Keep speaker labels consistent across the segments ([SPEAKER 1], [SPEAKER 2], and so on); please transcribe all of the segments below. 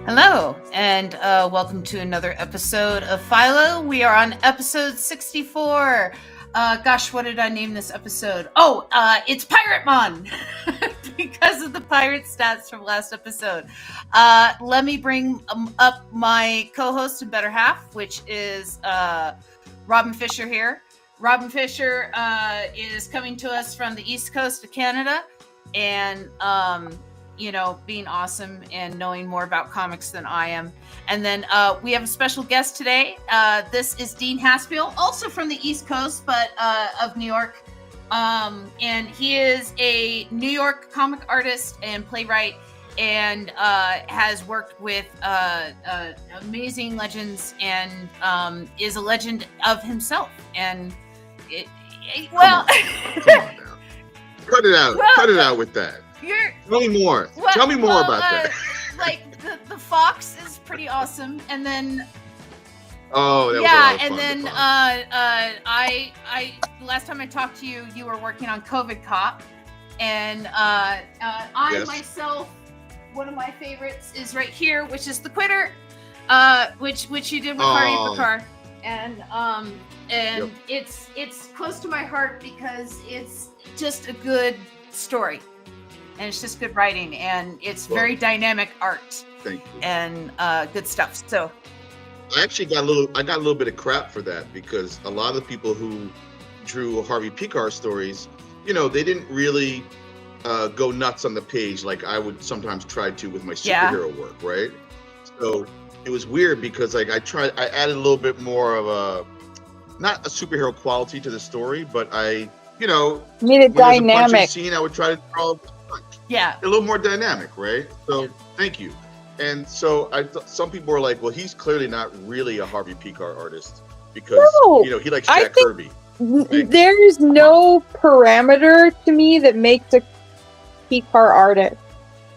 [SPEAKER 1] Hello, and welcome to another episode of Philo. We are on episode 64. Gosh, what did I name this episode? Oh, it's Pirate-Mon because of the pirate stats from last episode. Let me bring up my co-host and better half, which is Robin Fisher here. Robin Fisher is coming to us from the East Coast of Canada, and being awesome and knowing more about comics than I am. And then we have a special guest today. This is Dean Haspiel, also from the East Coast, but of New York. And he is a New York comic artist and playwright, and has worked with amazing legends, and is a legend of himself. And
[SPEAKER 2] Come on now. Cut it out. Cut it out with that. Tell me more. Tell me more about that.
[SPEAKER 1] Like the fox is pretty awesome, and then
[SPEAKER 2] that was
[SPEAKER 1] and then I last time I talked to you, you were working on COVID Cop, and I myself, one of my favorites is right here, which is The Quitter, which you did with Harvey Pekar, and it's close to my heart because it's just a good story. And it's just good writing, and it's very dynamic art.
[SPEAKER 2] Thank you.
[SPEAKER 1] And good stuff. So
[SPEAKER 2] I actually got a little bit of crap for that, because a lot of the people who drew Harvey Pekar stories, they didn't really go nuts on the page like I would sometimes try to with my superhero work, right? So it was weird because I added a little bit more of not a superhero quality to the story, but I
[SPEAKER 3] made it dynamic.
[SPEAKER 2] Scene, I would try to draw a little more dynamic, right? So thank you. And so some people are like, well, he's clearly not really a Harvey Pekar artist because he likes Jack Kirby.
[SPEAKER 3] There's no parameter to me that makes a Pekar artist.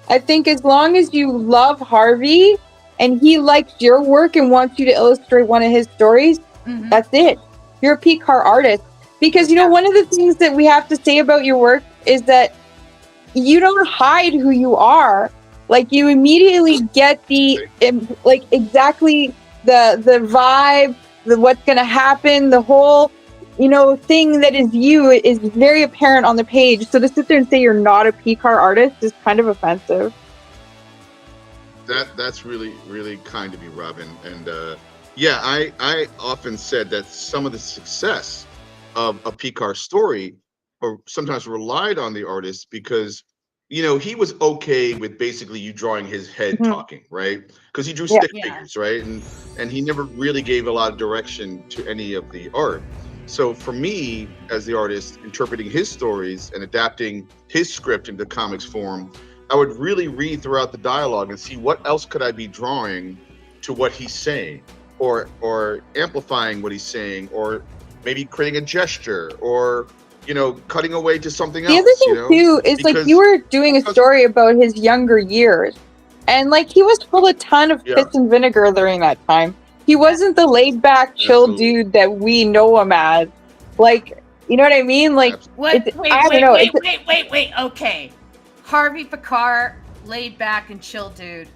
[SPEAKER 3] I think as long as you love Harvey and he likes your work and wants you to illustrate one of his stories, that's it. You're a Pekar artist. Because one of the things that we have to say about your work is that you don't hide who you are. Like, you immediately get exactly the vibe, what's going to happen, the whole, thing that is you is very apparent on the page. So to sit there and say you're not a Pekar artist is kind of offensive.
[SPEAKER 2] That's really, really kind of you, Robin. And I often said that some of the success of a Pekar story or sometimes relied on the artist because he was okay with basically you drawing his head talking, right? Because he drew stick figures, right? And he never really gave a lot of direction to any of the art. So for me, as the artist, interpreting his stories and adapting his script into comics form, I would really read throughout the dialogue and see what else could I be drawing to what he's saying, or amplifying what he's saying, or maybe creating a gesture, or cutting away to something else.
[SPEAKER 3] The other thing too is you were doing a story about his younger years, and he was full of ton of piss and vinegar during that time. He wasn't the laid back, chill dude that we know him as. You know what I mean?
[SPEAKER 1] Wait. Okay, Harvey Pekar, laid back and chill dude.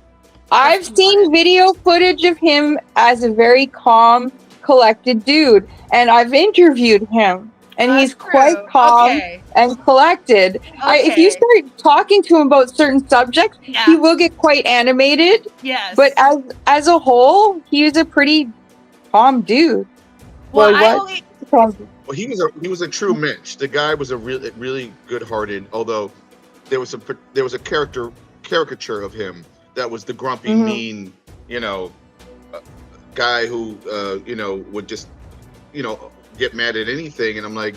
[SPEAKER 3] I've seen video footage of him as a very calm, collected dude, and I've interviewed him. And he's quite calm and collected. If you start talking to him about certain subjects, he will get quite animated.
[SPEAKER 1] Yes.
[SPEAKER 3] But as a whole, he's a pretty calm dude.
[SPEAKER 2] Well, he was a true Mitch. The guy was a really good-hearted. Although there was a caricature of him that was the grumpy, mean, guy who would just get mad at anything. And I'm like,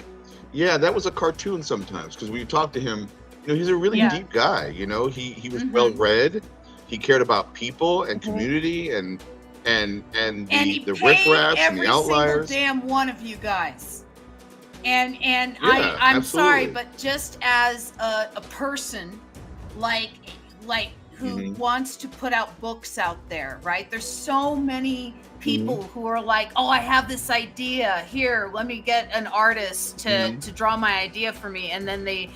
[SPEAKER 2] that was a cartoon sometimes, because when you talk to him, he's a really deep guy. He was well read, he cared about people and community, and the riffraffs and the outliers.
[SPEAKER 1] Every single damn one of you guys. And I'm sorry, but just as a person who wants to put out books out there, right? There's so many people who are like, oh, I have this idea. Here, let me get an artist to draw my idea for me. And then they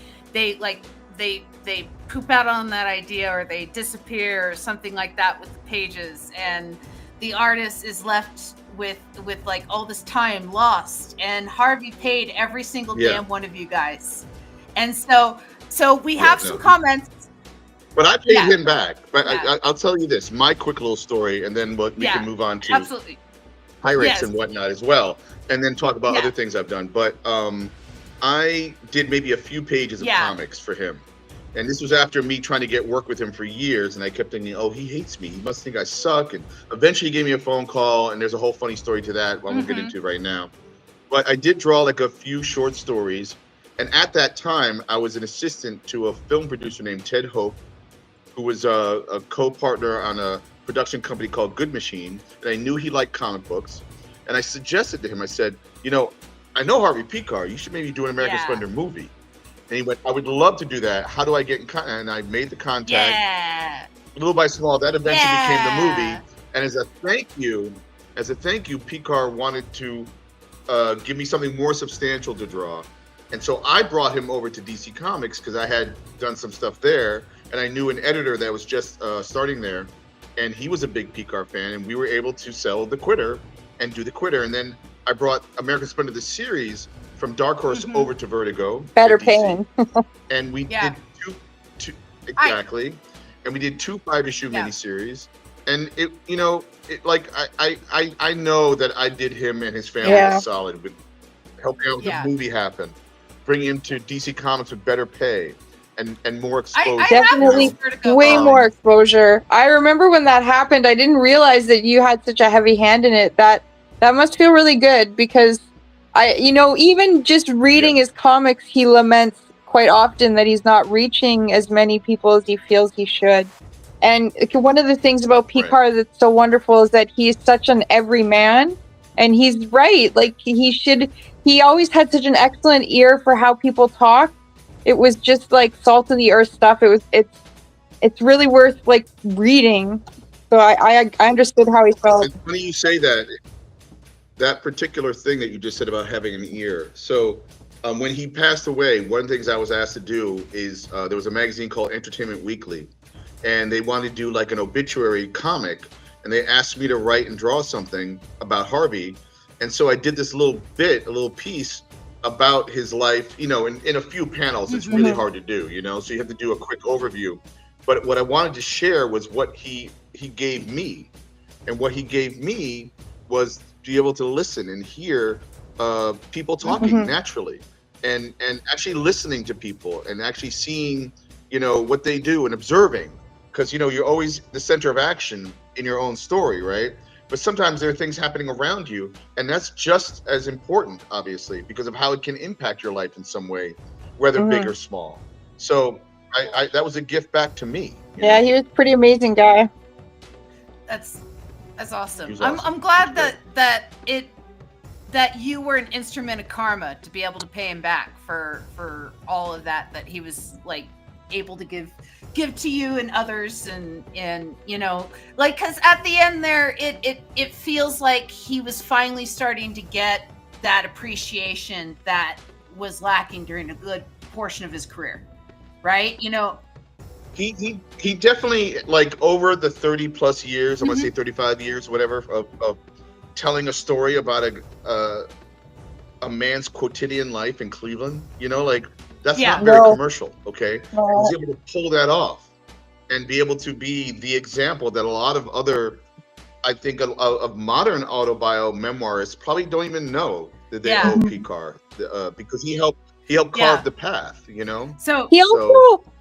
[SPEAKER 1] they poop out on that idea, or they disappear, or something like that with the pages, and the artist is left with like all this time lost, and Harvey paid every single damn one of you guys, and so we have some comments.
[SPEAKER 2] But I paid him back. But I'll tell you this, my quick little story, and then we can move on to pirates and whatnot as well, and then talk about other things I've done. But I did maybe a few pages of comics for him. And this was after me trying to get work with him for years, and I kept thinking, oh, he hates me. He must think I suck. And eventually he gave me a phone call, and there's a whole funny story to that I won't get into right now. But I did draw like a few short stories. And at that time, I was an assistant to a film producer named Ted Hope, who was a co-partner on a production company called Good Machine. And I knew he liked comic books. And I suggested to him, I said, you know Harvey Picar, you should maybe do an American Splendor movie. And he went, I would love to do that. How do I get in contact? And I made the contact. Little by small, that eventually became the movie. And as a thank you, Picar wanted to give me something more substantial to draw. And so I brought him over to DC Comics because I had done some stuff there. And I knew an editor that was just starting there. And he was a big Picar fan. And we were able to sell The Quitter and do The Quitter. And then I brought American Splendor, the series, from Dark Horse over to Vertigo.
[SPEAKER 3] Better paying.
[SPEAKER 2] And we did two exactly. And we did 2 5-issue miniseries. And I know that I did him and his family a solid with helping out with the movie happen, bringing him to DC Comics with better pay and more exposure.
[SPEAKER 3] Definitely way more exposure. I remember when that happened, I didn't realize that you had such a heavy hand in it. That must feel really good, because even just reading his comics, he laments quite often that he's not reaching as many people as he feels he should. And one of the things about Picar that's so wonderful is that he's such an everyman, and he's right. Like he always had such an excellent ear for how people talk. It was just like salt of the earth stuff. It's really worth like reading. So I understood how he felt.
[SPEAKER 2] It's funny you say that particular thing that you just said about having an ear. So when he passed away, one of the things I was asked to do is there was a magazine called Entertainment Weekly, and they wanted to do like an obituary comic, and they asked me to write and draw something about Harvey. And so I did this little piece about his life, in a few panels. It's really hard to do, so you have to do a quick overview. But what I wanted to share was what he gave me. And what he gave me was be able to listen and hear people talking naturally, and actually listening to people and actually seeing, what they do and observing, because, you're always the center of action in your own story, right? But sometimes there are things happening around you, and that's just as important, obviously, because of how it can impact your life in some way, whether big or small. So I that was a gift back to me.
[SPEAKER 3] Yeah, he was a pretty amazing guy.
[SPEAKER 1] That's awesome.
[SPEAKER 2] Awesome.
[SPEAKER 1] I'm glad that you were an instrument of karma to be able to pay him back for all of that he was like able to give to you and others, and like, because at the end there it feels like he was finally starting to get that appreciation that was lacking during a good portion of his career, right?
[SPEAKER 2] He definitely, like, over the 30 plus years, I want to say 35 years, whatever, of telling a story about a man's quotidian life in Cleveland, like, that's not very commercial, okay?
[SPEAKER 3] No.
[SPEAKER 2] I was able to pull that off and be able to be the example that a lot of other, I think, of modern autobio memoirists probably don't even know that they owe Picar, because he helped carve the path,
[SPEAKER 1] So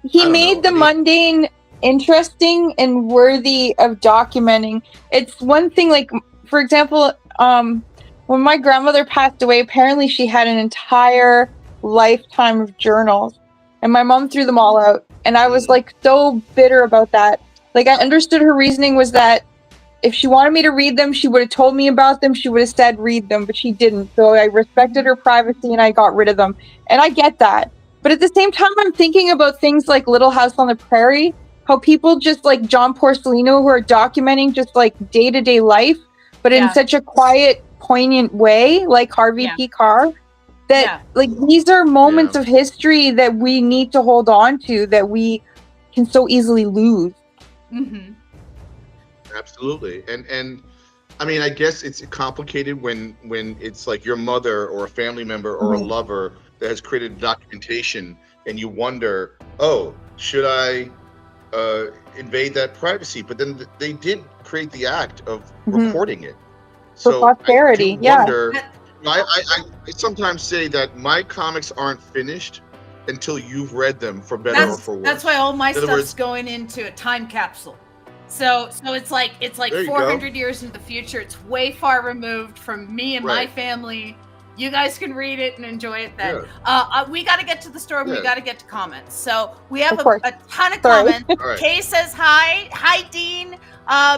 [SPEAKER 3] he made the mundane interesting and worthy of documenting. It's one thing, like, for example, when my grandmother passed away, apparently she had an entire lifetime of journals, and my mom threw them all out, and I was like so bitter about that. Like, I understood her reasoning was that if she wanted me to read them, she would have told me about them, she would have said read them, but she didn't. So I respected her privacy and I got rid of them, and I get that. But at the same time, I'm thinking about things like Little House on the Prairie, how people just like John Porcellino, who are documenting just like day-to-day life, but in such a quiet, poignant way, like Harvey Picar, that like these are moments of history that we need to hold on to that we can so easily lose.
[SPEAKER 1] Mm-hmm.
[SPEAKER 2] Absolutely. And I mean, I guess it's complicated when it's like your mother or a family member or a lover that has created documentation, and you wonder, oh, should I invade that privacy? But then they did create the act of recording it.
[SPEAKER 3] For posterity,
[SPEAKER 2] I do wonder. I sometimes say that my comics aren't finished until you've read them, for better or for worse.
[SPEAKER 1] That's why all my stuff's going into a time capsule. So it's like 400 years into the future. It's way far removed from me and my family. You guys can read it and enjoy it then. We got to get to the story. We got to get to comments. So we have a ton of comments. Kay says hi. Hi, Dean.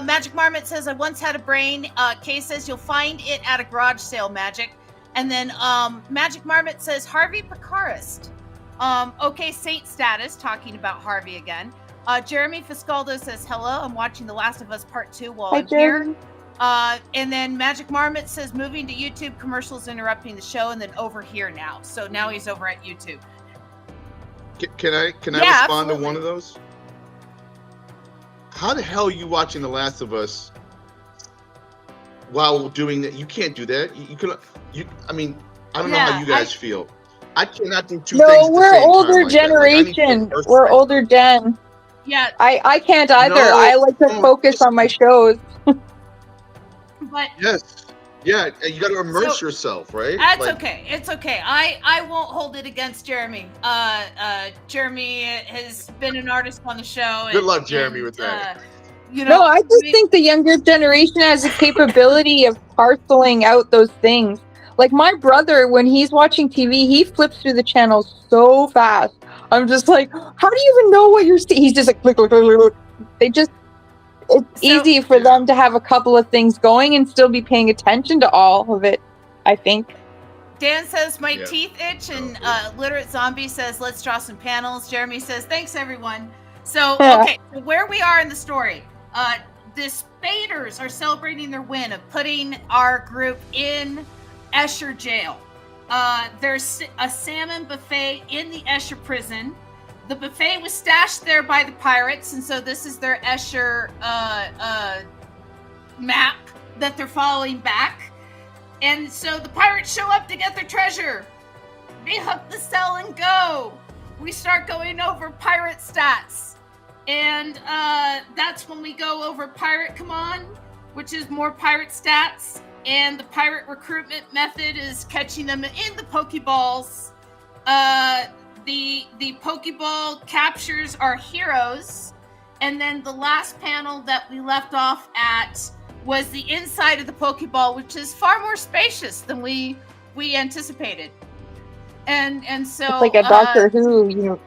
[SPEAKER 1] Magic Marmot says, I once had a brain. Kay says, you'll find it at a garage sale, Magic. And then Magic Marmot says, Harvey Picarist. Okay, Saint status, talking about Harvey again. Jeremy Fiscaldo says, hello, I'm watching The Last of Us Part 2 while I'm here. And then Magic Marmot says, moving to YouTube, commercials interrupting the show, and then over here now. So now he's over at YouTube.
[SPEAKER 2] Can I respond to one of those? How the hell are you watching The Last of Us while doing that? You can't do that. I mean, I don't know how you guys feel. I cannot do two things at the same time.
[SPEAKER 3] No, we're older generation. We're older gen.
[SPEAKER 1] Yeah.
[SPEAKER 3] I can't either. I like to focus on my shows.
[SPEAKER 1] But
[SPEAKER 2] yes. Yeah, you got to immerse yourself, right?
[SPEAKER 1] That's okay. It's okay. I won't hold it against Jeremy. Jeremy has been an artist on the show.
[SPEAKER 2] Good luck, Jeremy, with that.
[SPEAKER 3] No, I just think the younger generation has a capability of parceling out those things. Like my brother, when he's watching TV, he flips through the channels so fast. I'm just like, how do you even know what you're seeing? He's just like, click, click, click, click. It's easy for them to have a couple of things going and still be paying attention to all of it, I think.
[SPEAKER 1] Dan says, my teeth itch, and Literate Zombie says, let's draw some panels. Jeremy says, thanks, everyone. So, okay, so where we are in the story, the Spaders are celebrating their win of putting our group in Escher jail. There's a salmon buffet in the Escher prison. The buffet was stashed there by the pirates, and so this is their Escher map that they're following back. And so the pirates show up to get their treasure. They hook the cell and go. We start going over pirate stats. And that's when we go over Pirate Command, which is more pirate stats. And the pirate recruitment method is catching them in the Pokeballs. The Pokeball captures our heroes. And then the last panel that we left off at was the inside of the Pokeball, which is far more spacious than we anticipated. And so
[SPEAKER 3] it's like a Doctor Who,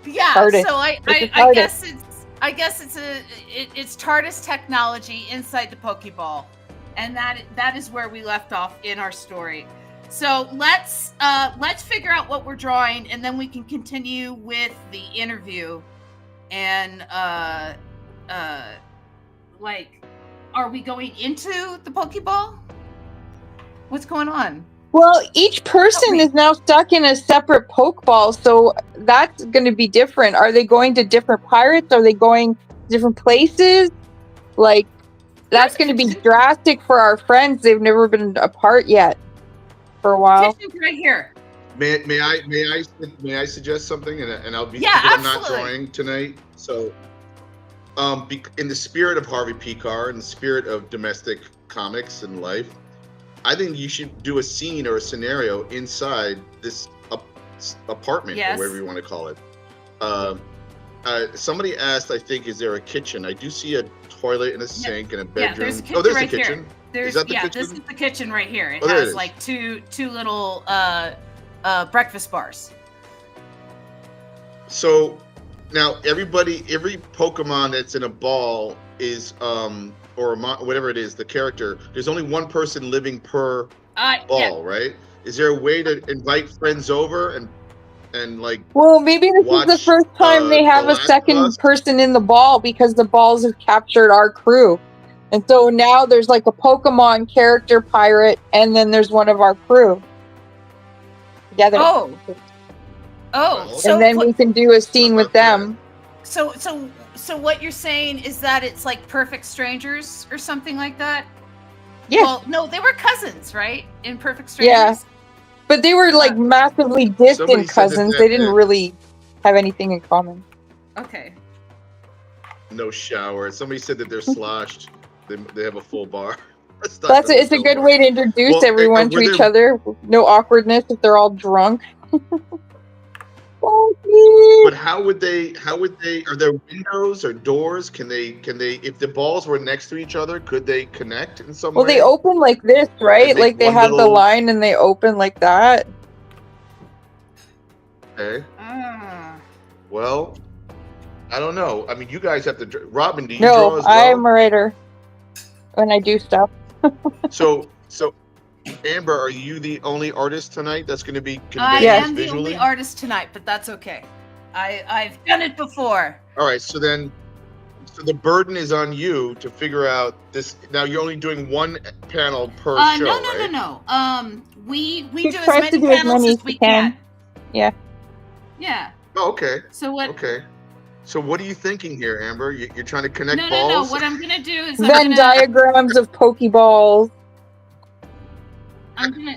[SPEAKER 1] yeah.
[SPEAKER 3] TARDIS. So
[SPEAKER 1] I guess it's TARDIS technology inside the Pokeball, and that is where we left off in our story. So let's figure out what we're drawing, and then we can continue with the interview. And are we going into the Pokeball? What's going on?
[SPEAKER 3] Well, each person is now stuck in a separate Pokeball, so that's going to be different. Are they going to different pirates? Are they going different places? Like, that's going to be drastic for our friends. They've never been apart yet for a while.
[SPEAKER 1] Kitchen's right here.
[SPEAKER 2] May I suggest something? And I'll be
[SPEAKER 1] I'm
[SPEAKER 2] not drawing tonight. So, in the spirit of Harvey Picar, in the spirit of domestic comics and life, I think you should do a scene or a scenario inside this apartment, or whatever you want to call it. Somebody asked, I think, is there a kitchen? I do see a toilet and a sink and a bedroom.
[SPEAKER 1] There's a kitchen
[SPEAKER 2] there's
[SPEAKER 1] right
[SPEAKER 2] a kitchen.
[SPEAKER 1] Here.
[SPEAKER 2] Is that the kitchen?
[SPEAKER 1] This is the kitchen right here. It has like two little breakfast bars.
[SPEAKER 2] So now every Pokemon that's in a ball is or whatever it is, the character, there's only one person living per ball, right? Is there a way to invite friends over and like?
[SPEAKER 3] Well, maybe this is the first time they have a second person in the ball, because the balls have captured our crew. And so now there's like a Pokemon character pirate, and then there's one of our crew. Yeah, they're.
[SPEAKER 1] Oh.
[SPEAKER 2] Well,
[SPEAKER 1] So
[SPEAKER 3] And then
[SPEAKER 1] what-
[SPEAKER 3] we can do a scene with them.
[SPEAKER 1] so what you're saying is that it's like Perfect Strangers or something like that?
[SPEAKER 3] Yeah.
[SPEAKER 1] Well, no, they were cousins, right? In Perfect
[SPEAKER 3] Yeah.
[SPEAKER 1] Strangers.
[SPEAKER 3] But they were like massively
[SPEAKER 2] Somebody
[SPEAKER 3] distant
[SPEAKER 2] said that
[SPEAKER 3] cousins. They didn't really have anything in common.
[SPEAKER 1] Okay.
[SPEAKER 2] No shower. Somebody said that they're sloshed. They have a full bar.
[SPEAKER 3] It's a good way to introduce
[SPEAKER 2] Well,
[SPEAKER 3] everyone
[SPEAKER 2] were
[SPEAKER 3] to each
[SPEAKER 2] there-
[SPEAKER 3] other. No awkwardness if they're all drunk.
[SPEAKER 2] But how would they? Are there windows or doors? Can they? If the balls were next to each other, could they connect in some
[SPEAKER 3] Well,
[SPEAKER 2] way?
[SPEAKER 3] they open like this, right?
[SPEAKER 2] make
[SPEAKER 3] Like they
[SPEAKER 2] one
[SPEAKER 3] have the
[SPEAKER 2] little-
[SPEAKER 3] line and they open like that.
[SPEAKER 2] Okay.
[SPEAKER 1] Ah.
[SPEAKER 2] Well, I don't know. I mean, you guys have to. Robin, do you draw
[SPEAKER 3] No,
[SPEAKER 2] as well?
[SPEAKER 3] I'm a writer when I do stuff.
[SPEAKER 2] So, Amber, are you the only artist tonight that's going to be
[SPEAKER 1] I
[SPEAKER 2] conveying
[SPEAKER 3] Yes.
[SPEAKER 2] this
[SPEAKER 1] am the
[SPEAKER 2] visually?
[SPEAKER 1] only artist tonight, but that's okay. I've done it before.
[SPEAKER 2] All right. So the burden is on you to figure out this. Now you're only doing one panel per show,
[SPEAKER 1] No,
[SPEAKER 2] right?
[SPEAKER 1] no. We
[SPEAKER 3] He
[SPEAKER 1] do as
[SPEAKER 3] tries to
[SPEAKER 1] many
[SPEAKER 3] do as
[SPEAKER 1] panels
[SPEAKER 3] many
[SPEAKER 1] as
[SPEAKER 3] as
[SPEAKER 1] we
[SPEAKER 3] he can.
[SPEAKER 1] can.
[SPEAKER 3] Yeah.
[SPEAKER 1] Yeah.
[SPEAKER 2] Oh, okay.
[SPEAKER 1] So what?
[SPEAKER 2] Okay. So what are you thinking here, Amber? You're trying to connect
[SPEAKER 1] No.
[SPEAKER 2] balls?
[SPEAKER 1] What I'm gonna do is
[SPEAKER 3] Venn diagrams of Pokeballs.
[SPEAKER 1] I'm gonna.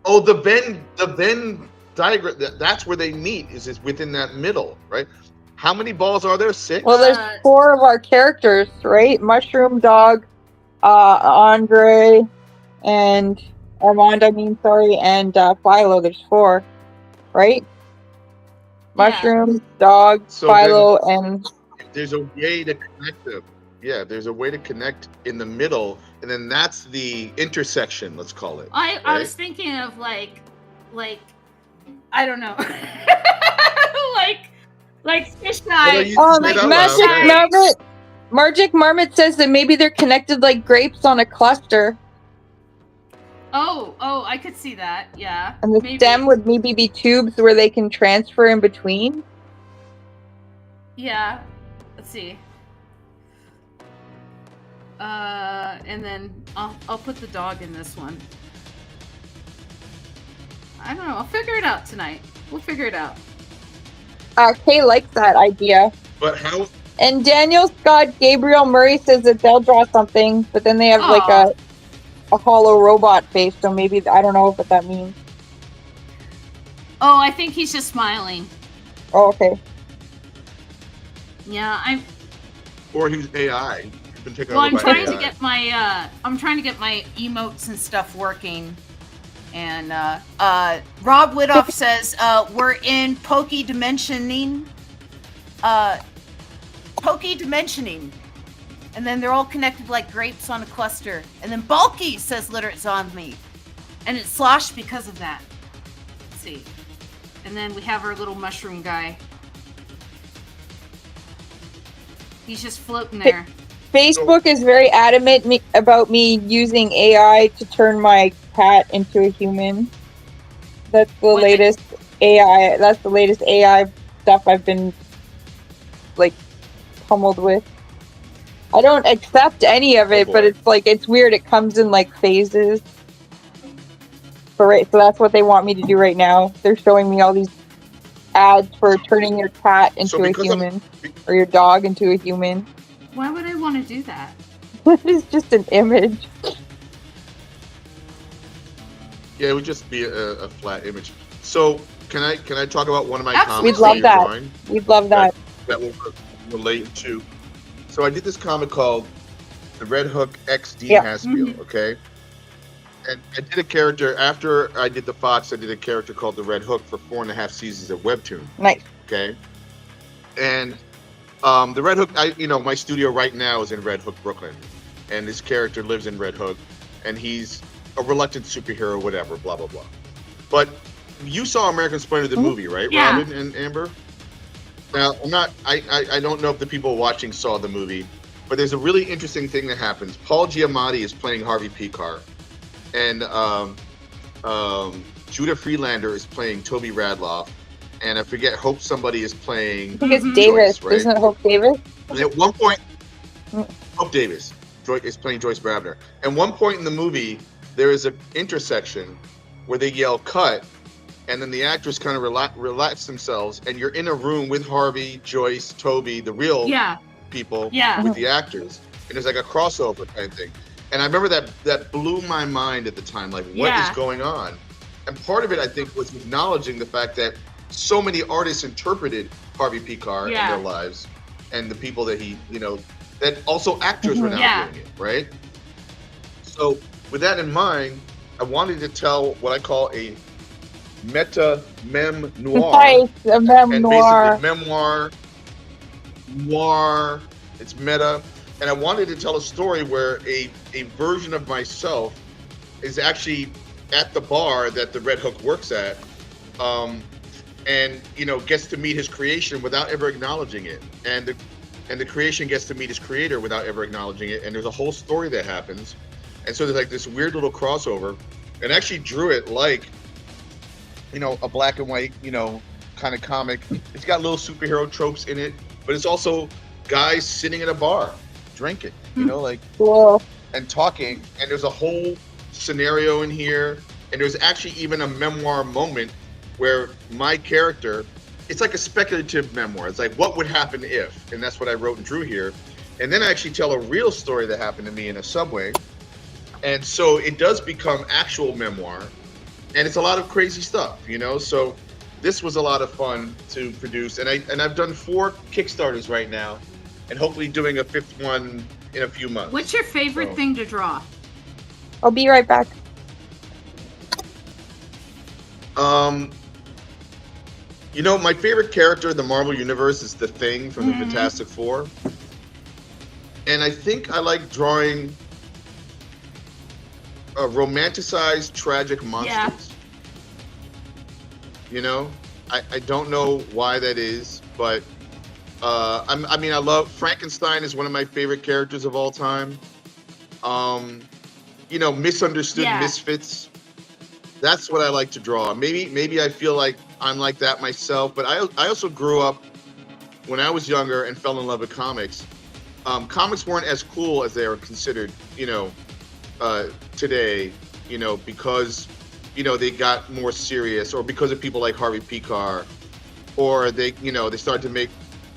[SPEAKER 2] Oh, the Venn diagram. That's where they meet. Is within that middle, right? How many balls are there? 6?
[SPEAKER 3] Well, there's 4 of our characters, right? Mushroom, Dog, Andre, and Armand. And Philo. There's 4, right? Mushroom, Dog,
[SPEAKER 2] So
[SPEAKER 3] Philo, and
[SPEAKER 2] There's a way to connect them. Yeah, there's a way to connect in the middle, and then that's the intersection. Let's call it.
[SPEAKER 1] I
[SPEAKER 2] right?
[SPEAKER 1] was thinking of like I don't know, like fish
[SPEAKER 2] What are
[SPEAKER 1] eye.
[SPEAKER 2] you- say it out loud, right?
[SPEAKER 3] Magic Marmot says that maybe they're connected like grapes on a cluster,
[SPEAKER 1] Oh, I could see that. Yeah.
[SPEAKER 3] and the
[SPEAKER 1] Maybe.
[SPEAKER 3] stem would maybe be tubes where they can transfer in between.
[SPEAKER 1] Yeah. Let's see. And then I'll put the dog in this one. I don't know. I'll figure it out tonight. We'll figure it out.
[SPEAKER 3] Kay likes that idea.
[SPEAKER 2] But how?
[SPEAKER 3] And Daniel Scott Gabriel Murray says that they'll draw something, but then they have like
[SPEAKER 1] Aw.
[SPEAKER 3] a hollow robot face, so maybe I don't know what that means.
[SPEAKER 1] Oh, I think he's just smiling.
[SPEAKER 3] Oh, okay.
[SPEAKER 1] Yeah,
[SPEAKER 2] Or he's AI. He's been taken
[SPEAKER 1] Well,
[SPEAKER 2] over
[SPEAKER 1] I'm
[SPEAKER 2] by
[SPEAKER 1] trying
[SPEAKER 2] AI.
[SPEAKER 1] to get my emotes and stuff working. And Rob Widoff says we're in Pokey dimensioning. And then they're all connected like grapes on a cluster. And then Bulky says literate zombie. And it's sloshed because of that. Let's see. And then we have our little mushroom guy. He's just floating there.
[SPEAKER 3] Facebook is very adamant about me using AI to turn my cat into a human. That's the
[SPEAKER 1] What?
[SPEAKER 3] latest AI. That's the latest AI stuff I've been like pummeled with. I don't accept any of it,
[SPEAKER 2] Oh,
[SPEAKER 3] but
[SPEAKER 2] boy.
[SPEAKER 3] it's like it's weird. It comes in like phases. So that's what they want me to do right now. They're showing me all these ads for turning your cat into a
[SPEAKER 2] because I'm-
[SPEAKER 3] human or your dog into a human.
[SPEAKER 1] Why would I want to do that?
[SPEAKER 3] It's just an image.
[SPEAKER 2] Yeah, it would just be a flat image. So can I talk about one of my
[SPEAKER 1] Absolutely.
[SPEAKER 2] comics
[SPEAKER 3] We'd love
[SPEAKER 2] you're
[SPEAKER 3] that.
[SPEAKER 2] drawing
[SPEAKER 3] We'd love that.
[SPEAKER 2] that will relate to? So I did this comic called The Red Hook X Dean
[SPEAKER 3] Yeah.
[SPEAKER 2] Haspiel, okay? And I did a character after I did the Fox. I did a character called the Red Hook for 4.5 seasons of Webtoon.
[SPEAKER 3] Nice.
[SPEAKER 2] Okay, and the Red Hook. My studio right now is in Red Hook, Brooklyn, and this character lives in Red Hook, and he's a reluctant superhero, whatever, blah blah blah. But you saw American Splendor, the movie, right,
[SPEAKER 1] Yeah.
[SPEAKER 2] Robin and Amber? Now, I'm not. I don't know if the people watching saw the movie, but there's a really interesting thing that happens. Paul Giamatti is playing Harvey Picar, and Judah Freelander is playing Toby Radloff, and I forget Hope somebody is playing.
[SPEAKER 3] I think it's
[SPEAKER 1] Mhm.
[SPEAKER 3] Davis.
[SPEAKER 2] Joyce, right?
[SPEAKER 3] Isn't it Hope Davis?
[SPEAKER 2] And at one point,
[SPEAKER 3] Mm.
[SPEAKER 2] Hope Davis is playing Joyce Brabner. At one point in the movie, there is an intersection where they yell "cut," and then the actors kind of relax themselves, and you're in a room with Harvey, Joyce, Toby, the real people with the actors, and there's like a crossover kind of thing. And I remember that blew my mind at the time, like what is going on? And part of it, I think, was acknowledging the fact that so many artists interpreted Harvey Picar in their lives, and the people that he, that also actors were now doing it, right? So with that in mind, I wanted to tell what I call a meta mem noir.
[SPEAKER 3] Nice, a mem noir.
[SPEAKER 2] Basically noir, it's meta. And I wanted to tell a story where a version of myself is actually at the bar that the Red Hook works at, and gets to meet his creation without ever acknowledging it. And the creation gets to meet his creator without ever acknowledging it. And there's a whole story that happens. And so there's like this weird little crossover, and I actually drew it like, a black and white, kind of comic. It's got little superhero tropes in it, but it's also guys sitting at a bar, drinking,
[SPEAKER 3] cool.
[SPEAKER 2] And talking. And there's a whole scenario in here. And there's actually even a memoir moment where my character, it's like a speculative memoir. It's like, what would happen if? And that's what I wrote and drew here. And then I actually tell a real story that happened to me in a subway. And so it does become actual memoir, and it's a lot of crazy stuff, So this was a lot of fun to produce, and I've done 4 Kickstarters right now, and hopefully doing a 5th one in a few months.
[SPEAKER 1] What's your favorite thing to draw?
[SPEAKER 3] I'll be right back.
[SPEAKER 2] My favorite character in the Marvel Universe is the Thing from the Fantastic Four, and I think I like drawing romanticized tragic monsters. I don't know why that is, but I love Frankenstein is one of my favorite characters of all time. Misunderstood misfits. That's what I like to draw. Maybe I feel like I'm like that myself, but I also grew up when I was younger and fell in love with comics. Comics weren't as cool as they are considered, today, because, they got more serious, or because of people like Harvey Picar, or they started to make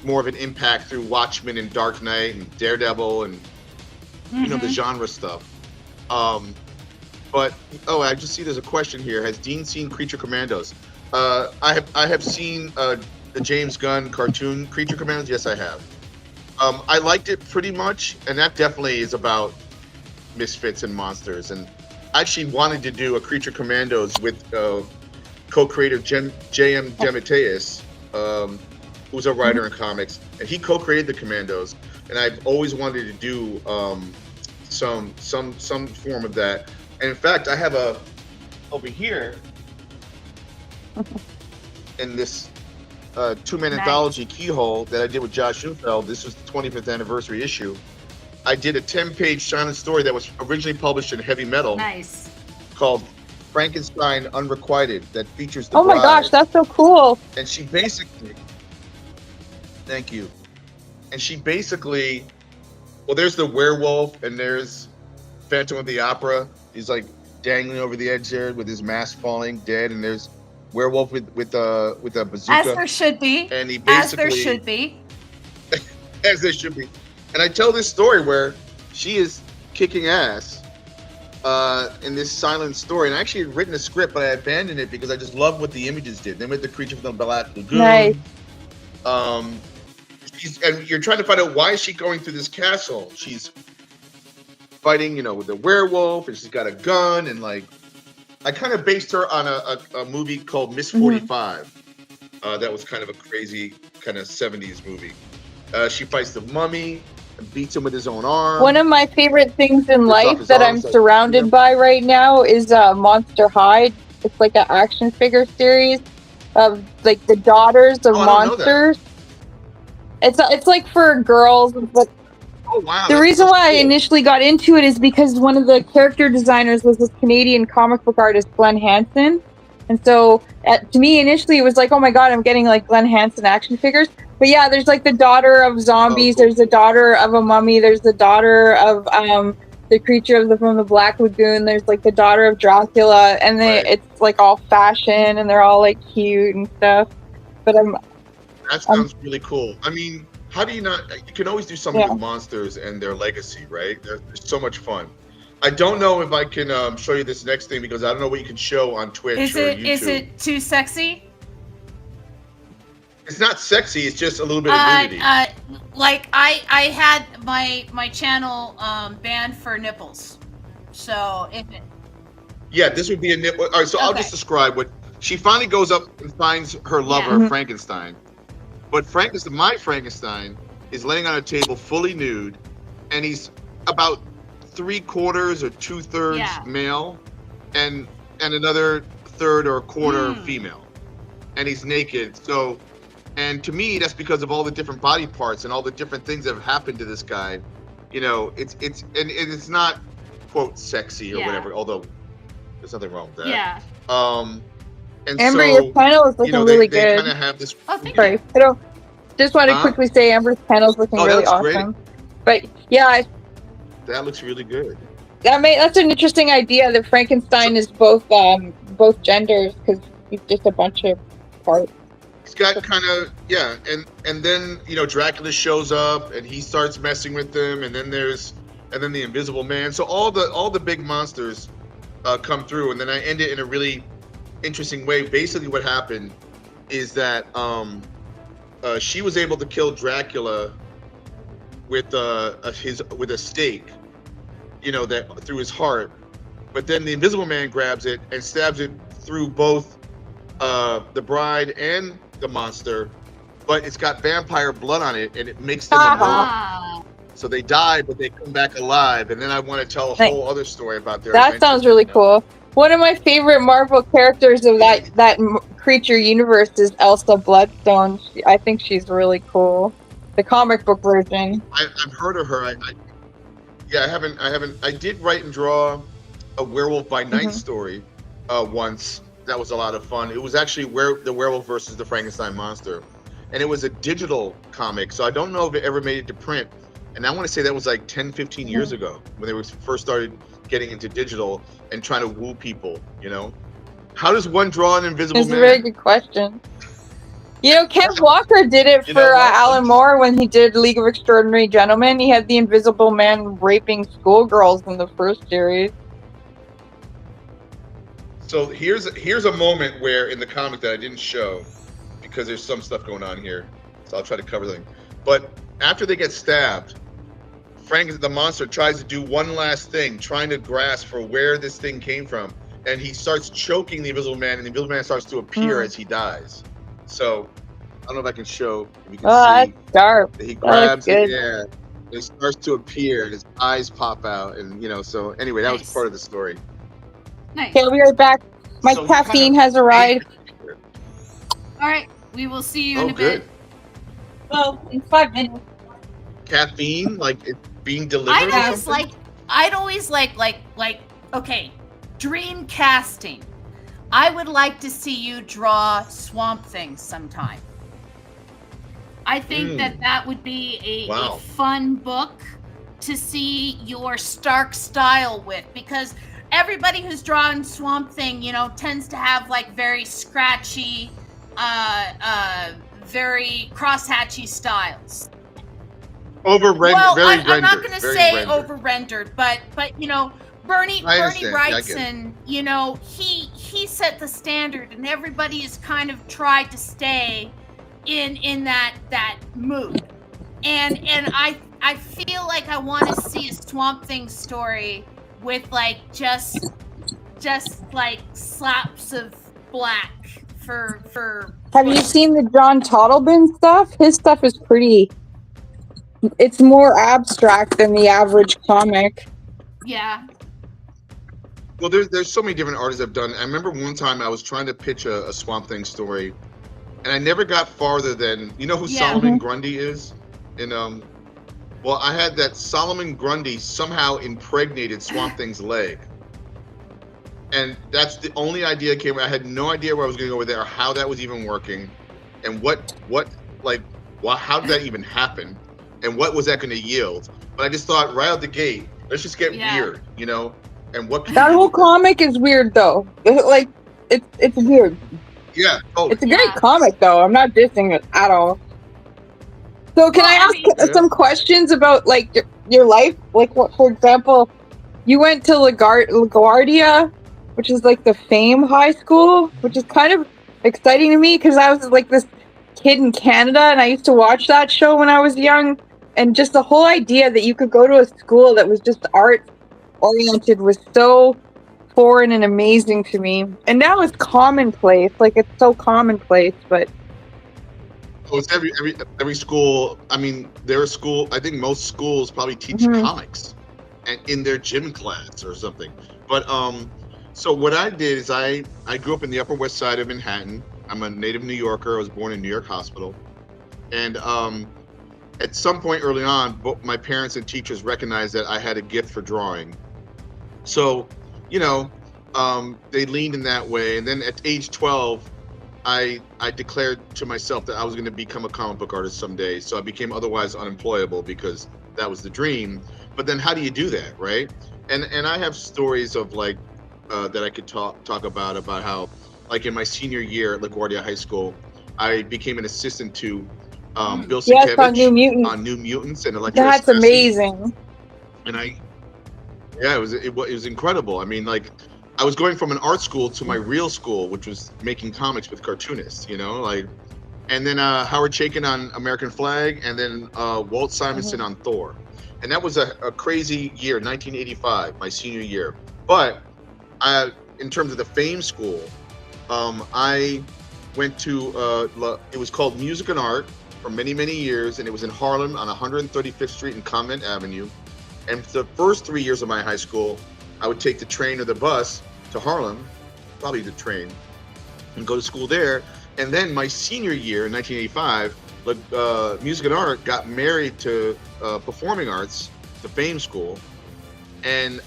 [SPEAKER 2] more of an impact through Watchmen and Dark Knight and Daredevil and, the genre stuff. But, I just see there's a question here. Has Dean seen Creature Commandos? I have seen the James Gunn cartoon Creature Commandos. Yes, I have. I liked it pretty much, and that definitely is about misfits and monsters. And I actually wanted to do a Creature Commandos with co-creator J.M. DeMatteis, who's a writer in comics, and he co-created the Commandos. And I've always wanted to do some form of that. And in fact, I have over here in this 2-man anthology Keyhole that I did with Josh Schoenfeld. This was the 25th anniversary issue. I did a 10-page silent story that was originally published in Heavy Metal.
[SPEAKER 1] Nice.
[SPEAKER 2] Called Frankenstein Unrequited, that features the
[SPEAKER 3] bride. My gosh, that's so cool.
[SPEAKER 2] And she basically, thank you. And she basically, there's the werewolf, and there's Phantom of the Opera. He's like dangling over the edge there with his mask falling, dead. And there's werewolf with a bazooka.
[SPEAKER 1] As there should be.
[SPEAKER 2] And he basically,
[SPEAKER 1] as there should be.
[SPEAKER 2] As there should be. And I tell this story where she is kicking ass in this silent story. And I actually had written a script, but I abandoned it because I just loved what the images did. They made the creature from the Black Lagoon.
[SPEAKER 3] Nice.
[SPEAKER 2] And you're trying to find out, why is she going through this castle? She's fighting, with the werewolf, and she's got a gun, and like, I kind of based her on a movie called Miss 45. That was kind of a crazy kind of 70s movie. She fights the mummy and beats him with his own arm.
[SPEAKER 3] One of my favorite things in life that I'm surrounded by right now is Monster High. It's like an action figure series of like the daughters of monsters. It's like for girls, but the reason why I initially got into it is because one of the character designers was this Canadian comic book artist, Glenn Hansen. And so to me, initially, it was like, oh my God, I'm getting like Glenn Hansen action figures. But yeah, there's like the daughter of zombies. There's the daughter of a mummy. There's the daughter of the creature from the Black Lagoon. There's like the daughter of Dracula, and it's like all fashion, and they're all like cute and stuff. But
[SPEAKER 2] that sounds really cool. I mean, how do you not? You can always do something with monsters and their legacy, right? They're so much fun. I don't know if I can show you this next thing because I don't know what you can show on Twitch or YouTube.
[SPEAKER 1] Is it too sexy?
[SPEAKER 2] It's not sexy. It's just a little bit of nudity.
[SPEAKER 1] Like I had my channel banned for nipples. So if it...
[SPEAKER 2] Yeah, this would be a nipple. All right, so I'll just describe what she finally goes up and finds her lover, Frankenstein. But my Frankenstein is laying on a table fully nude, and he's about 3/4 or 2/3 male, and another third or a quarter female, and he's naked. So, and to me, that's because of all the different body parts and all the different things that have happened to this guy. You know, it's not quote sexy or whatever. Although there's nothing wrong with that.
[SPEAKER 1] Yeah.
[SPEAKER 2] And
[SPEAKER 3] Amber,
[SPEAKER 2] so,
[SPEAKER 3] your panel is looking really
[SPEAKER 2] they
[SPEAKER 3] good.
[SPEAKER 2] kind of have this.
[SPEAKER 1] Oh, thank
[SPEAKER 3] Sorry, I don't. Just want to quickly say Amber's panel is looking really awesome.
[SPEAKER 2] Great.
[SPEAKER 3] But yeah,
[SPEAKER 2] that looks really good.
[SPEAKER 3] That's an interesting idea that Frankenstein is both genders, because he's just a bunch of parts.
[SPEAKER 2] He's got kind of and then Dracula shows up and he starts messing with them, and then the Invisible Man. So all the big monsters come through, and then I end it in a really interesting way. Basically, what happened is that she was able to kill Dracula with a stake, that through his heart. But then the Invisible Man grabs it and stabs it through both the bride and the monster, but it's got vampire blood on it, and it makes them immortal. So they die, but they come back alive. And then I want to tell a whole other story about their
[SPEAKER 3] That sounds really cool. One of my favorite Marvel characters of that creature universe is Elsa Bloodstone. I think she's really cool. The comic book version.
[SPEAKER 2] I've heard of her. I haven't. I did write and draw a Werewolf by Night story once. That was a lot of fun. It was actually the werewolf versus the Frankenstein monster, and it was a digital comic. So I don't know if it ever made it to print. And I want to say that was like 10, 15 years ago when they first started getting into digital and trying to woo people. How does one draw an invisible man?
[SPEAKER 3] It's a very good question. Ken Walker did it for Alan Moore when he did League of Extraordinary Gentlemen. He had the Invisible Man raping schoolgirls in the first series.
[SPEAKER 2] So here's a moment where in the comic that I didn't show because there's some stuff going on here. So I'll try to cover them. But after they get stabbed, Frank the monster tries to do one last thing, trying to grasp for where this thing came from, and he starts choking the Invisible Man, and the Invisible Man starts to appear as he dies. So I don't know if I can show. If you can see,
[SPEAKER 3] that's sharp.
[SPEAKER 2] he grabs it. Yeah, it starts to appear, and his eyes pop out, and So anyway, that was part of the story.
[SPEAKER 1] Nice.
[SPEAKER 3] Okay, I'll be right back. My caffeine has arrived.
[SPEAKER 1] All right, we will see you in a
[SPEAKER 2] good.
[SPEAKER 1] bit.
[SPEAKER 3] Well, in 5 minutes.
[SPEAKER 2] Caffeine, like it's being delivered.
[SPEAKER 1] I'd always like. Okay, dream casting. I would like to see you draw Swamp Thing sometime. I think that would be a fun book to see your Stark style with, because everybody who's drawn Swamp Thing, tends to have like very scratchy, very crosshatchy styles.
[SPEAKER 2] Over-rendered.
[SPEAKER 1] I'm not going to say over-rendered, but Bernie Wrightson, he set the standard, and everybody has kind of tried to stay in that mood. And I feel like I want to see a Swamp Thing story with like just like slaps of black for.
[SPEAKER 3] Have you seen the John Toddleben stuff? His stuff is pretty. It's more abstract than the average comic.
[SPEAKER 1] Yeah.
[SPEAKER 2] Well, there's so many different artists I've done. I remember one time I was trying to pitch a Swamp Thing story, and I never got farther than who Solomon Grundy is, and well, I had that Solomon Grundy somehow impregnated Swamp Thing's leg, and that's the only idea that came. I had no idea where I was going to go with it or how that was even working, and how did that even happen, and what was that going to yield? But I just thought right out the gate, Let's just get
[SPEAKER 1] Yeah.
[SPEAKER 2] weird, And what can
[SPEAKER 3] That
[SPEAKER 2] we do
[SPEAKER 3] whole
[SPEAKER 2] with it?
[SPEAKER 3] comic is weird though. Like it's weird.
[SPEAKER 2] Yeah. Oh,
[SPEAKER 3] It's a great
[SPEAKER 1] Yeah.
[SPEAKER 3] comic though. I'm not dissing it at all. So can
[SPEAKER 1] Well,
[SPEAKER 3] I
[SPEAKER 1] I
[SPEAKER 3] ask
[SPEAKER 1] mean-
[SPEAKER 2] Yeah.
[SPEAKER 3] some questions about like your life? Like what, for example, you went to LaGuardia, which is like the Fame High School, which is kind of exciting to me because I was like this kid in Canada and I used to watch that show when I was young. And just the whole idea that you could go to a school that was just art oriented was so foreign and amazing to me. And now it's commonplace. Like it's so commonplace, but
[SPEAKER 2] Oh, it's every school. I mean, school. I think most schools probably teach
[SPEAKER 3] Mhm.
[SPEAKER 2] comics, and in their gym class or something. But so what I did is I grew up in the Upper West Side of Manhattan. I'm a native New Yorker. I was born in New York Hospital, and at some point early on, both my parents and teachers recognized that I had a gift for drawing. So, they leaned in that way. And then at age 12, I declared to myself that I was going to become a comic book artist someday. So I became otherwise unemployable because that was the dream. But then how do you do that, right? And I have stories of like that I could talk about how like in my senior year at LaGuardia High School, I became an assistant to Bill
[SPEAKER 3] yes, on New
[SPEAKER 2] Sienkiewicz
[SPEAKER 3] Mutants.
[SPEAKER 2] on New Mutants and Electro
[SPEAKER 3] That's
[SPEAKER 2] Espressi.
[SPEAKER 3] amazing.
[SPEAKER 2] And it was incredible. I mean, like I was going from an art school to my real school, which was making comics with cartoonists, and then Howard Chaykin on American Flag, and then Walt Simonson on Thor. And that was a crazy year, 1985, my senior year. But in terms of the Fame School, I went to, it was called Music and Art for many, many years, and it was in Harlem on 135th Street and Convent Avenue. And for the first 3 years of my high school, I would take the train or the bus to Harlem, probably the train, and go to school there. And then my senior year in 1985, Music and Art got married to Performing Arts, the Fame School, and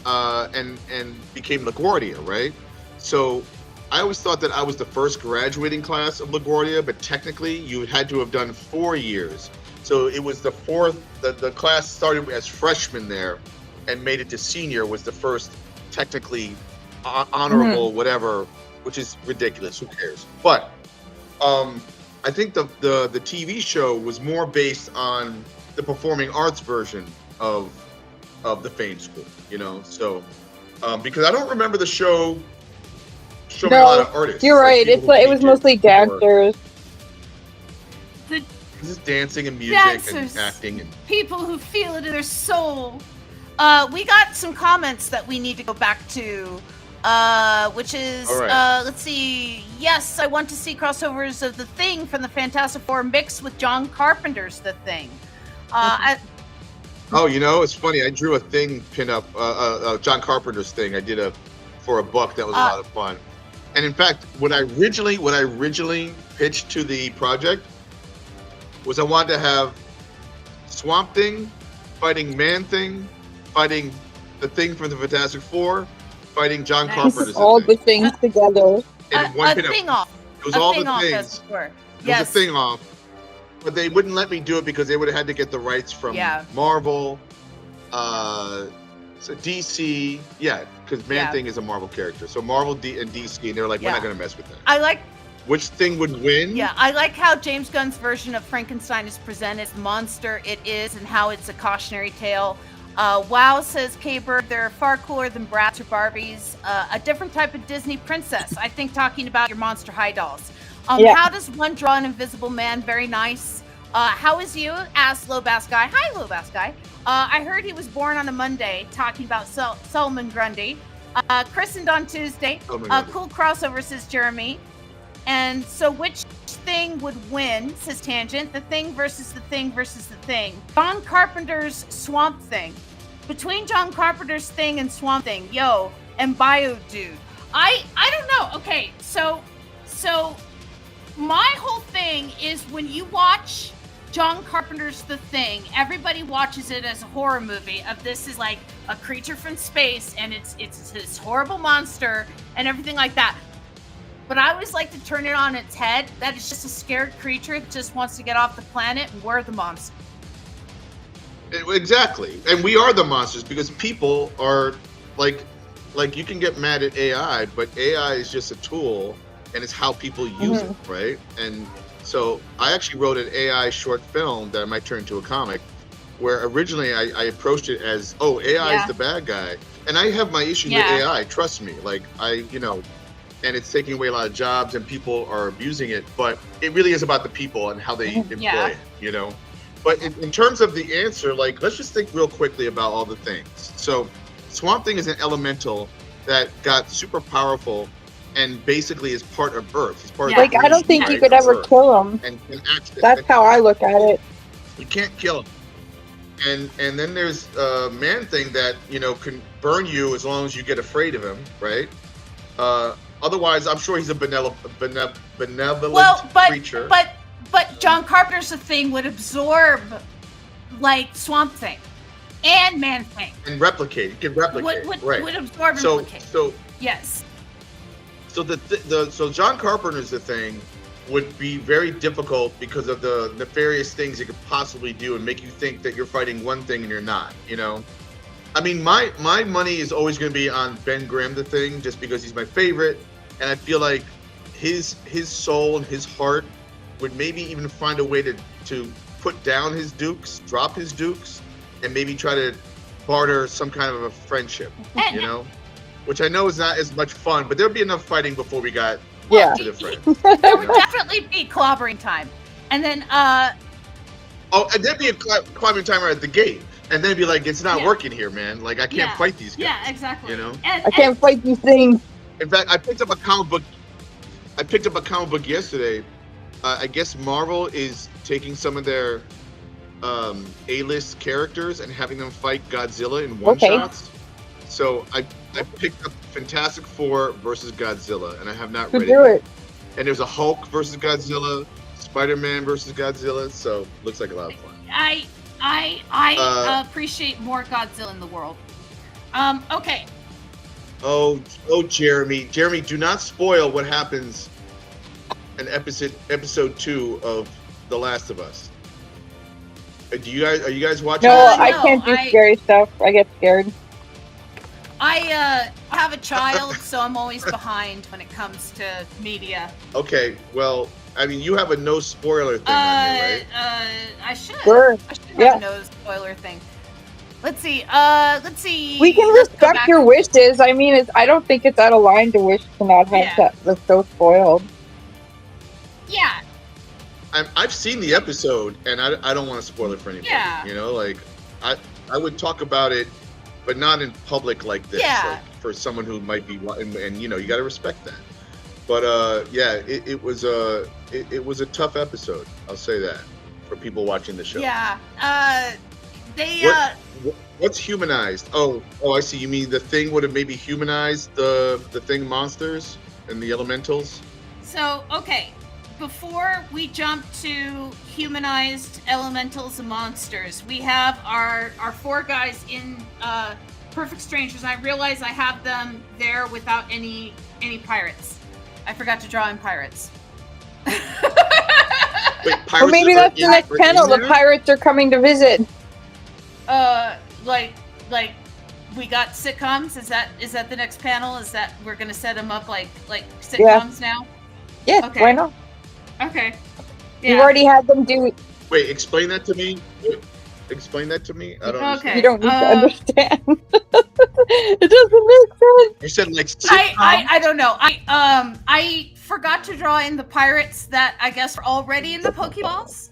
[SPEAKER 2] became LaGuardia, right? So I always thought that I was the first graduating class of LaGuardia, but technically you had to have done 4 years. So it was the fourth, the class started as freshmen there and made it to senior was the first technically honorable whatever, which is ridiculous. Who cares? But I think the TV show was more based on the performing arts version of the Fame School, So because I don't remember the show showing a lot of artists.
[SPEAKER 3] You're right. It's like it was mostly dancers.
[SPEAKER 2] This is dancing and music
[SPEAKER 1] Dancers,
[SPEAKER 2] and acting and
[SPEAKER 1] people who feel it in their soul. We got some comments that we need to go back to, which is,
[SPEAKER 2] right.
[SPEAKER 1] Let's see. Yes, I want to see crossovers of The Thing from the Fantastic Four mixed with John Carpenter's The Thing.
[SPEAKER 2] Oh, it's funny. I drew a Thing pinup, John Carpenter's Thing. I did for a book. That was a lot of fun. And in fact, what I originally pitched to the project was I wanted to have Swamp Thing fighting Man-Thing, fighting the Thing from the Fantastic Four, fighting John Carpenter's
[SPEAKER 3] all
[SPEAKER 2] Thing.
[SPEAKER 3] the things together.
[SPEAKER 2] And one pinup.
[SPEAKER 1] Thing off.
[SPEAKER 2] It was all the things.
[SPEAKER 1] Yes.
[SPEAKER 2] It was a Thing off. But they wouldn't let me do it because they would have had to get the rights from Marvel, so DC. Yeah, because Man-Thing is a Marvel character. So Marvel and DC, and they're like, we're not going to mess with that.
[SPEAKER 1] I like
[SPEAKER 2] which Thing would win.
[SPEAKER 1] Yeah, I like how James Gunn's version of Frankenstein is presented, the monster it is, and how it's a cautionary tale. Wow, says K-Bird, they're far cooler than Bratz or Barbies. A different type of Disney princess. I think talking about your Monster High dolls. How does one draw an invisible man? Very nice. How is you? Asked Low Bass Guy. Hi, Low Bass Guy. I heard he was born on a Monday, talking about Solomon Grundy. Christened on Tuesday. Cool crossover, says Jeremy. And so which thing would win, says Tangent? The Thing versus the Thing versus the Thing. John Carpenter's Swamp Thing. Between John Carpenter's Thing and Swamp Thing, and Bio Dude. I don't know. Okay, so my whole thing is when you watch John Carpenter's The Thing, everybody watches it as a horror movie of this is like a creature from space and it's this horrible monster and everything like that. But I always like to turn it on its head. That it's just a scared creature that just wants to get off the planet and we're the monster.
[SPEAKER 2] Exactly, and we are the monsters because people are like you can get mad at AI, but AI is just a tool, and it's how people use it, right? And so I actually wrote an AI short film that I might turn into a comic, where originally I approached it as, oh, AI is the bad guy, and I have my issues with AI. Trust me, like and it's taking away a lot of jobs, and people are abusing it. But it really is about the people and how they employ it, But in terms of the answer, like, let's just think real quickly about all the things. So Swamp Thing is an elemental that got super powerful and basically is part of Earth. He's part of
[SPEAKER 3] I don't think you could ever kill him.
[SPEAKER 2] And
[SPEAKER 3] that's how I look at it.
[SPEAKER 2] You can't kill him. And then there's Man Thing that, can burn you as long as you get afraid of him, right? Otherwise, I'm sure he's a benevolent creature.
[SPEAKER 1] But John Carpenter's Thing would absorb, like, Swamp Thing and Man Thing.
[SPEAKER 2] And replicate. It can replicate.
[SPEAKER 1] Would absorb and replicate. Yes.
[SPEAKER 2] So John Carpenter's Thing would be very difficult because of the nefarious things it could possibly do and make you think that you're fighting one thing and you're not, I mean, my money is always going to be on Ben Grimm the Thing, just because he's my favorite, and I feel like his soul and his heart would maybe even find a way to put down his dukes, drop his dukes, and maybe try to barter some kind of a friendship, which I know is not as much fun, but there'd be enough fighting before we got to the friends.
[SPEAKER 1] There would definitely be clobbering time, and then
[SPEAKER 2] and there'd be a clobbering timer at the gate. And then be like, it's not working here, man. Like, I can't fight these guys.
[SPEAKER 1] Yeah, exactly.
[SPEAKER 3] I can't fight these things.
[SPEAKER 2] In fact, I picked up a comic book yesterday. I guess Marvel is taking some of their A-list characters and having them fight Godzilla in one-shots. So I picked up Fantastic Four versus Godzilla, and I have not read it. And there's a Hulk versus Godzilla, Spider-Man versus Godzilla. So looks like a lot of fun.
[SPEAKER 1] I appreciate more Godzilla in the world. Okay.
[SPEAKER 2] Oh, Jeremy, do not spoil what happens in episode 2 of The Last of Us. Are you guys watching?
[SPEAKER 3] No, I can't do scary stuff. I get scared.
[SPEAKER 1] I have a child, so I'm always behind when it comes to media.
[SPEAKER 2] Okay, well, I mean, you have a no spoiler thing on you, right?
[SPEAKER 1] I should.
[SPEAKER 3] Sure.
[SPEAKER 1] I should have a no spoiler thing. Let's see.
[SPEAKER 3] We can respect your wishes. I mean, I don't think it's out of line to wish to not have the show spoiled.
[SPEAKER 1] Yeah.
[SPEAKER 2] I've seen the episode, and I don't want to spoil it for anybody.
[SPEAKER 1] Yeah.
[SPEAKER 2] Like, I would talk about it, but not in public like this.
[SPEAKER 1] Yeah.
[SPEAKER 2] Like, for someone who might be, and you got to respect that. But it was a tough episode. I'll say that for people watching the show.
[SPEAKER 1] Yeah.
[SPEAKER 2] What's humanized? Oh, I see. You mean the Thing would have maybe humanized the Thing monsters and the elementals?
[SPEAKER 1] So, okay. Before we jump to humanized elementals and monsters, we have our 4 guys in Perfect Strangers. I realize I have them there without any pirates. I forgot to draw in pirates.
[SPEAKER 2] Wait, pirates
[SPEAKER 3] or maybe that's the next panel. The pirates are coming to visit.
[SPEAKER 1] Like we got sitcoms. Is that the next panel? Is that we're gonna set them up like sitcoms now?
[SPEAKER 3] Yeah.
[SPEAKER 1] Okay.
[SPEAKER 3] Why not?
[SPEAKER 1] Okay. Yeah.
[SPEAKER 3] You already had them do.
[SPEAKER 2] Wait, explain that to me. Explain that to me. I don't understand.
[SPEAKER 3] You don't need to understand. It doesn't make sense.
[SPEAKER 2] You said like
[SPEAKER 1] I don't know. I forgot to draw in the pirates that I guess are already in the Pokeballs.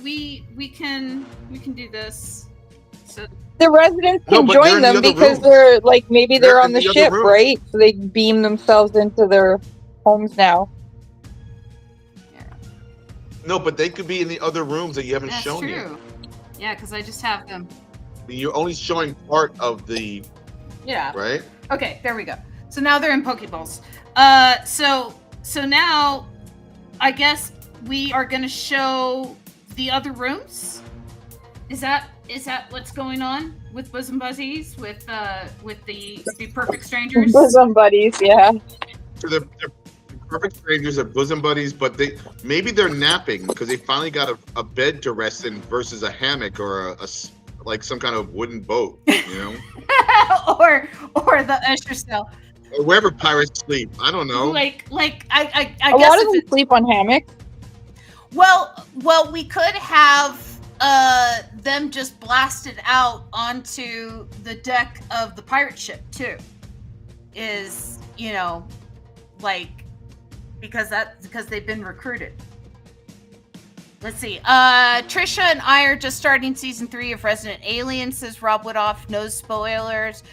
[SPEAKER 1] We can do this. So
[SPEAKER 3] the residents can join them because they're like maybe they're on the ship, right? So they beam themselves into their homes now.
[SPEAKER 2] No, but they could be in the other rooms that you haven't shown yet. That's true.
[SPEAKER 1] Yeah, because I just have them.
[SPEAKER 2] You're only showing part of the.
[SPEAKER 1] Yeah.
[SPEAKER 2] Right.
[SPEAKER 1] Okay, there we go. So now they're in Pokeballs. So now, I guess we are going to show the other rooms. Is that what's going on with Bosom Buzzies with the Perfect Strangers?
[SPEAKER 3] Bosom Buddies, yeah.
[SPEAKER 2] So the perfect strangers, they're bosom buddies, but maybe they're napping because they finally got a bed to rest in versus a hammock or like some kind of wooden boat, you know,
[SPEAKER 1] or the usher cell.
[SPEAKER 2] or wherever pirates sleep. I don't know.
[SPEAKER 1] Like I
[SPEAKER 3] A
[SPEAKER 1] guess
[SPEAKER 3] lot of them sleep on hammocks.
[SPEAKER 1] Well, we could have them just blasted out onto the deck of the pirate ship too. Is, you know, like, because they've been recruited. Let's see. Trisha and I are just starting season 3 of Resident Alien, says Rob Woodhoff. No spoilers.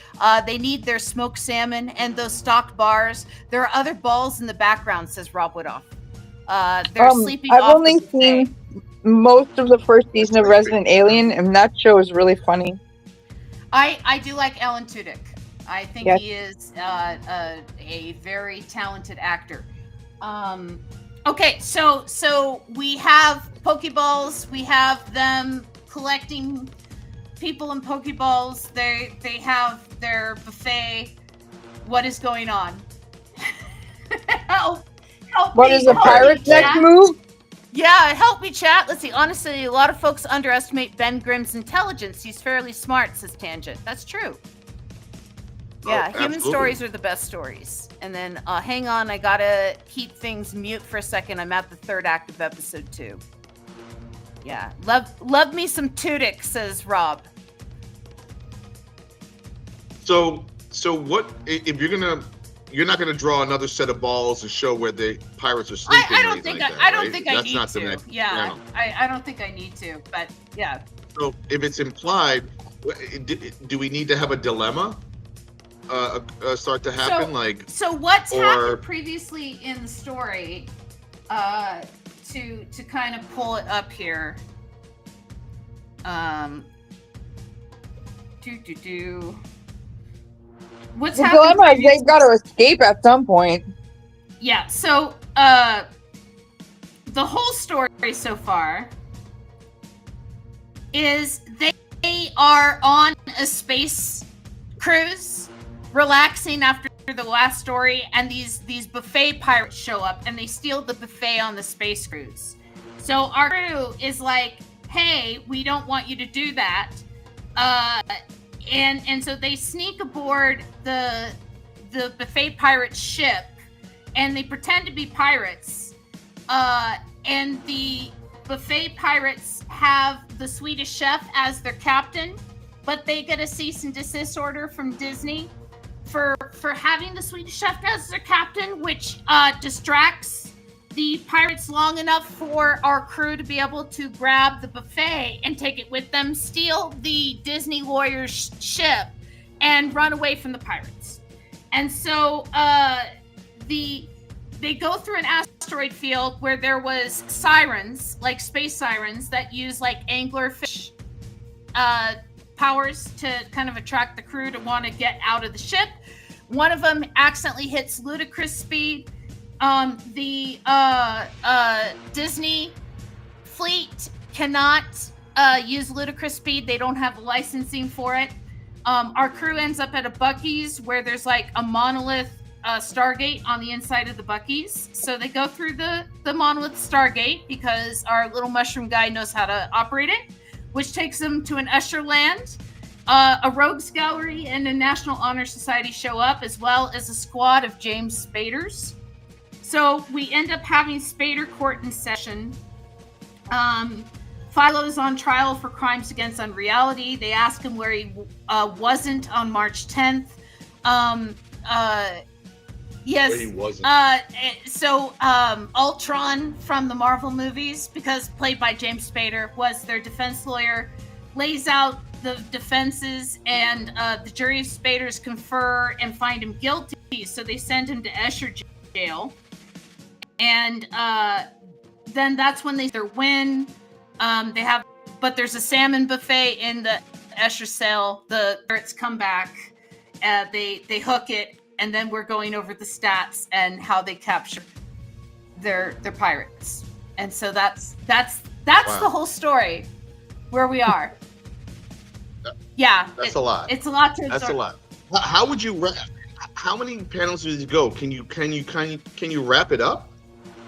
[SPEAKER 1] They need their smoked salmon and those stocked bars. There are other balls in the background, says Rob Woodhoff. They're sleeping
[SPEAKER 3] I've
[SPEAKER 1] off
[SPEAKER 3] only
[SPEAKER 1] the buffet.
[SPEAKER 3] seen most of the first season of Resident Alien, and that show is really funny.
[SPEAKER 1] I do like Alan Tudyk. I think
[SPEAKER 3] Yes.
[SPEAKER 1] he is a very talented actor. Okay, so we have Pokeballs. We have them collecting people in Pokeballs. They have their buffet. What is going on? help
[SPEAKER 3] What
[SPEAKER 1] me,
[SPEAKER 3] is the
[SPEAKER 1] help me,
[SPEAKER 3] pirate's next
[SPEAKER 1] chat.
[SPEAKER 3] move?
[SPEAKER 1] Yeah, help me, chat. Let's see. Honestly, a lot of folks underestimate Ben Grimm's intelligence. He's fairly smart, says Tangent. That's true. Yeah, human
[SPEAKER 2] absolutely.
[SPEAKER 1] stories are the best stories. And then, hang on, I gotta keep things mute for a second. I'm at the 3rd act of episode 2. Yeah, love me some Tudyk, says Rob.
[SPEAKER 2] So what if you're not gonna draw another set of balls to show where the pirates are sleeping?
[SPEAKER 1] I don't think I don't think I
[SPEAKER 2] That's
[SPEAKER 1] need
[SPEAKER 2] not the
[SPEAKER 1] to.
[SPEAKER 2] next
[SPEAKER 1] Yeah,
[SPEAKER 2] panel.
[SPEAKER 1] I don't think I need to. But yeah.
[SPEAKER 2] So if it's implied, do we need to have a dilemma start to happen?
[SPEAKER 1] So what's
[SPEAKER 2] or-
[SPEAKER 1] happened previously in the story? To kind of pull it up here. What's
[SPEAKER 3] The
[SPEAKER 1] happened
[SPEAKER 3] dilemma is they've got to escape at some point.
[SPEAKER 1] Yeah, so the whole story so far is they are on a space cruise, relaxing after the last story, and these buffet pirates show up and they steal the buffet on the space cruise. So our crew is like, hey, we don't want you to do that. And so they sneak aboard the buffet pirate ship, and they pretend to be pirates. And the buffet pirates have the Swedish chef as their captain, but they get a cease and desist order from Disney for having the Swedish chef as their captain, which distracts the pirates long enough for our crew to be able to grab the buffet and take it with them, steal the Disney lawyer's ship, and run away from the pirates. And so they go through an asteroid field where there was sirens, like space sirens, that use like anglerfish powers to kind of attract the crew to want to get out of the ship. One of them accidentally hits ludicrous speed. The Disney fleet cannot use ludicrous speed. They don't have licensing for it. Our crew ends up at a Buc-ee's where there's like a monolith Stargate on the inside of the Buc-ee's. So they go through the monolith Stargate because our little mushroom guy knows how to operate it, which takes them to an Usher land. A rogues gallery and a National Honor Society show up, as well as a squad of James Spaders. So we end up having Spader court in session. Philo is on trial for crimes against unreality. They ask him where he wasn't on March 10th. Yes.
[SPEAKER 2] Where he wasn't.
[SPEAKER 1] So Ultron from the Marvel movies, because played by James Spader, was their defense lawyer, lays out the defenses, and the jury of Spaders confer and find him guilty. So they send him to Escher jail. And then that's when they win. But there's a salmon buffet in the Escher cell. The pirates come back. They hook it, and then we're going over the stats and how they capture their pirates. And so that's
[SPEAKER 2] Wow.
[SPEAKER 1] the whole story where we are.
[SPEAKER 2] That-
[SPEAKER 1] Yeah,
[SPEAKER 2] That's a lot.
[SPEAKER 1] It's a lot to absorb.
[SPEAKER 2] That's a lot. How would you how many panels does it go? Can you wrap it up?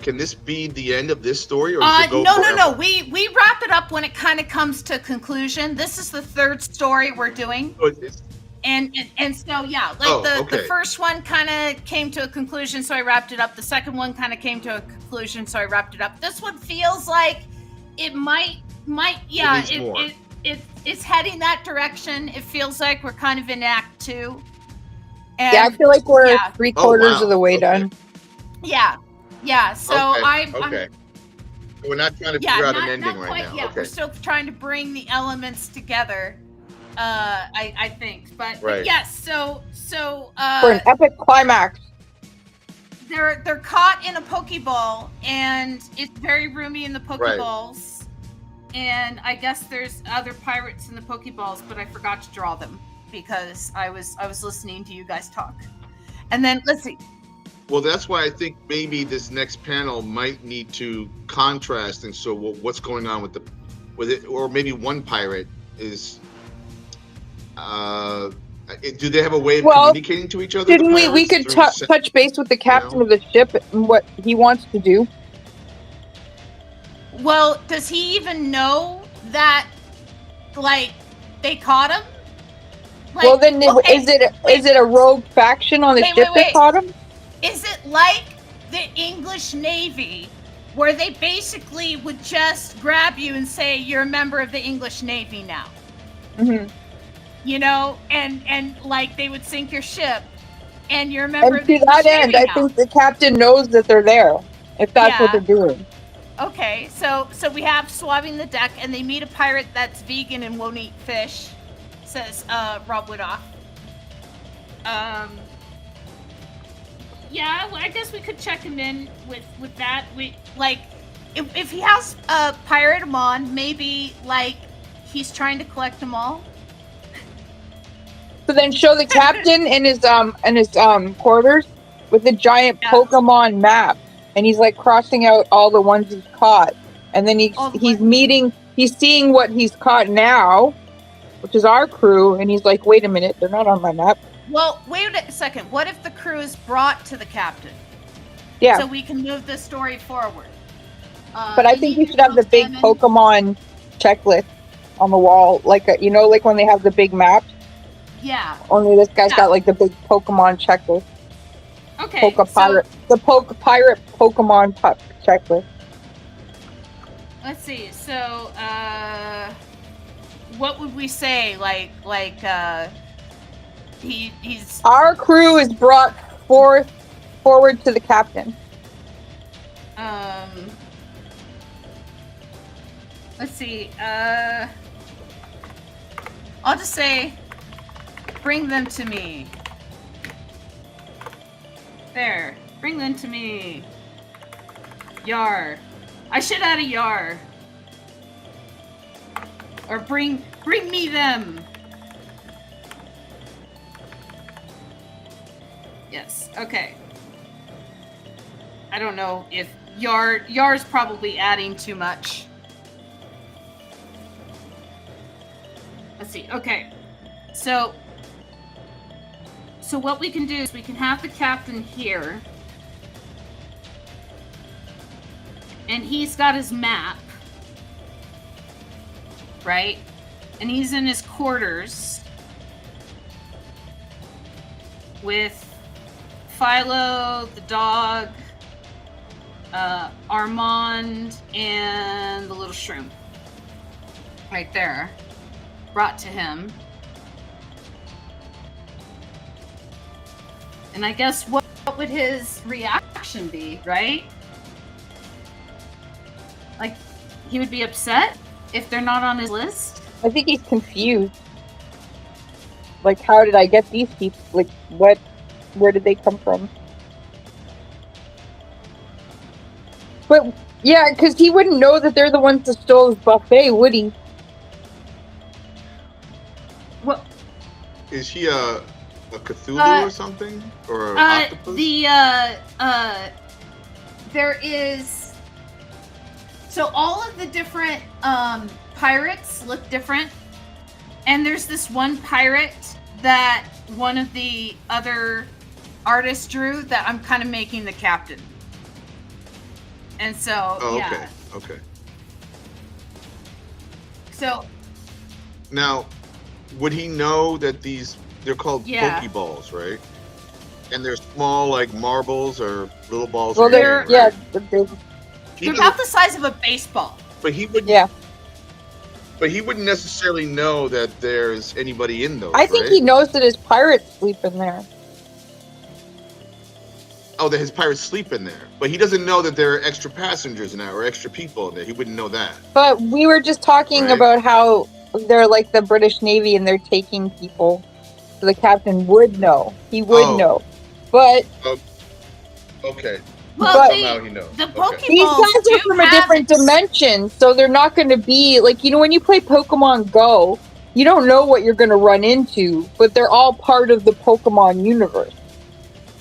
[SPEAKER 2] Can this be the end of this story, or does it go forever?
[SPEAKER 1] No. We wrap it up when it kind of comes to conclusion. This is the third story we're doing.
[SPEAKER 2] So it's-
[SPEAKER 1] And so yeah, like the first one kind of came to a conclusion, so I wrapped it up. The second one kind of came to a conclusion, so I wrapped it up. This one feels like it might yeah, it's heading that direction. It feels like we're kind of in Act 2. And
[SPEAKER 3] I feel like we're 3/4 of the way done.
[SPEAKER 1] Yeah. So
[SPEAKER 2] okay.
[SPEAKER 1] I'm
[SPEAKER 2] We're not trying to figure out an ending
[SPEAKER 1] not
[SPEAKER 2] right now.
[SPEAKER 1] Yeah,
[SPEAKER 2] Okay.
[SPEAKER 1] we're still trying to bring the elements together. I think, but yes. So
[SPEAKER 3] for an epic climax.
[SPEAKER 1] They're caught in a Pokeball, and it's very roomy in the Pokeballs. And I guess there's other pirates in the Pokeballs, but I forgot to draw them because I was listening to you guys talk. And then let's see.
[SPEAKER 2] Well, that's why I think maybe this next panel might need to contrast and show what's going on with it, or maybe one pirate is. Do they have a way of communicating to each other?
[SPEAKER 3] Didn't we could touch base with the captain of the ship and what he wants to do?
[SPEAKER 1] Well, does he even know that, like, they caught him? Like,
[SPEAKER 3] well, then is it a rogue faction on the ship that caught him?
[SPEAKER 1] Is it like the English Navy, where they basically would just grab you and say, you're a member of the English Navy now?
[SPEAKER 3] Mm-hmm.
[SPEAKER 1] You know, and like they would sink your ship, and you're a member of the
[SPEAKER 3] English Navy. And to that end, I think the captain knows that they're there, if that's what they're doing.
[SPEAKER 1] Okay, so we have swabbing the deck, and they meet a pirate that's vegan and won't eat fish, says Rob Woodoff. Yeah, well, I guess we could check him in with that. We like if he has Pirate-Mon, maybe like he's trying to collect them all.
[SPEAKER 3] So then show the captain in his quarters with a giant Pokemon map, and he's like crossing out all the ones he's caught, and then he's seeing what he's caught now, which is our crew, and he's like, wait a minute, they're not on my map.
[SPEAKER 1] Well, wait a second. What if the crew is brought to the captain?
[SPEAKER 3] Yeah.
[SPEAKER 1] So we can move the story forward.
[SPEAKER 3] But I think we should have the big Pokemon checklist on the wall, like like when they have the big maps.
[SPEAKER 1] Yeah.
[SPEAKER 3] Only this guy's got like the big Pokemon checklist.
[SPEAKER 1] Okay.
[SPEAKER 3] Pirate Pokemon checklist.
[SPEAKER 1] Let's see. So, what would we say? He's
[SPEAKER 3] our crew is brought forward to the captain.
[SPEAKER 1] Let's see. I'll just say, bring them to me. There. Bring them to me. Yar. I should add a yar. Or bring me them. Yes. Okay. I don't know if yar's probably adding too much. Let's see. Okay. So what we can do is we can have the captain here, and he's got his map, right? And he's in his quarters with Philo, the dog, Armand, and the little shroom. Right there. Brought to him. And I guess what would his reaction be, right? Like, he would be upset if they're not on his list?
[SPEAKER 3] I think he's confused. Like, how did I get these people? Like, where did they come from? But, yeah, because he wouldn't know that they're the ones that stole his buffet, would he?
[SPEAKER 1] Well,
[SPEAKER 2] is he a Cthulhu or something? Or an octopus?
[SPEAKER 1] There is... So all of the different pirates look different. And there's this one pirate that one of the other artist drew that I'm kind of making the captain. And so,
[SPEAKER 2] Oh,
[SPEAKER 1] yeah.
[SPEAKER 2] okay.
[SPEAKER 1] So
[SPEAKER 2] Now, would he know that they're called
[SPEAKER 1] Yeah.
[SPEAKER 2] Pokeballs, right? And they're small like marbles or little balls.
[SPEAKER 3] Well,
[SPEAKER 2] in your
[SPEAKER 3] they're
[SPEAKER 2] hand, right?
[SPEAKER 3] they're,
[SPEAKER 2] He
[SPEAKER 1] they're
[SPEAKER 2] doesn't-
[SPEAKER 1] about the size of a baseball.
[SPEAKER 2] but he wouldn't.
[SPEAKER 3] yeah.
[SPEAKER 2] But he wouldn't necessarily know that there's anybody in those.
[SPEAKER 3] I think
[SPEAKER 2] right?
[SPEAKER 3] he knows that his pirates sleep in there.
[SPEAKER 2] Oh, that his pirates sleep in there, but he doesn't know that there are extra passengers in there or extra people in there. He wouldn't know that.
[SPEAKER 3] But we were just talking
[SPEAKER 2] Right.
[SPEAKER 3] about how they're like the British Navy and they're taking people. So the captain would know. He would
[SPEAKER 2] Oh.
[SPEAKER 3] know. But
[SPEAKER 2] Okay.
[SPEAKER 1] Well,
[SPEAKER 3] But-
[SPEAKER 2] Somehow he knows.
[SPEAKER 1] the
[SPEAKER 2] Okay.
[SPEAKER 1] Pokeballs
[SPEAKER 3] these guys
[SPEAKER 1] do
[SPEAKER 3] are from a
[SPEAKER 1] have
[SPEAKER 3] different dimension, so they're not going to be like, when you play Pokemon Go, you don't know what you're going to run into, but they're all part of the Pokemon universe.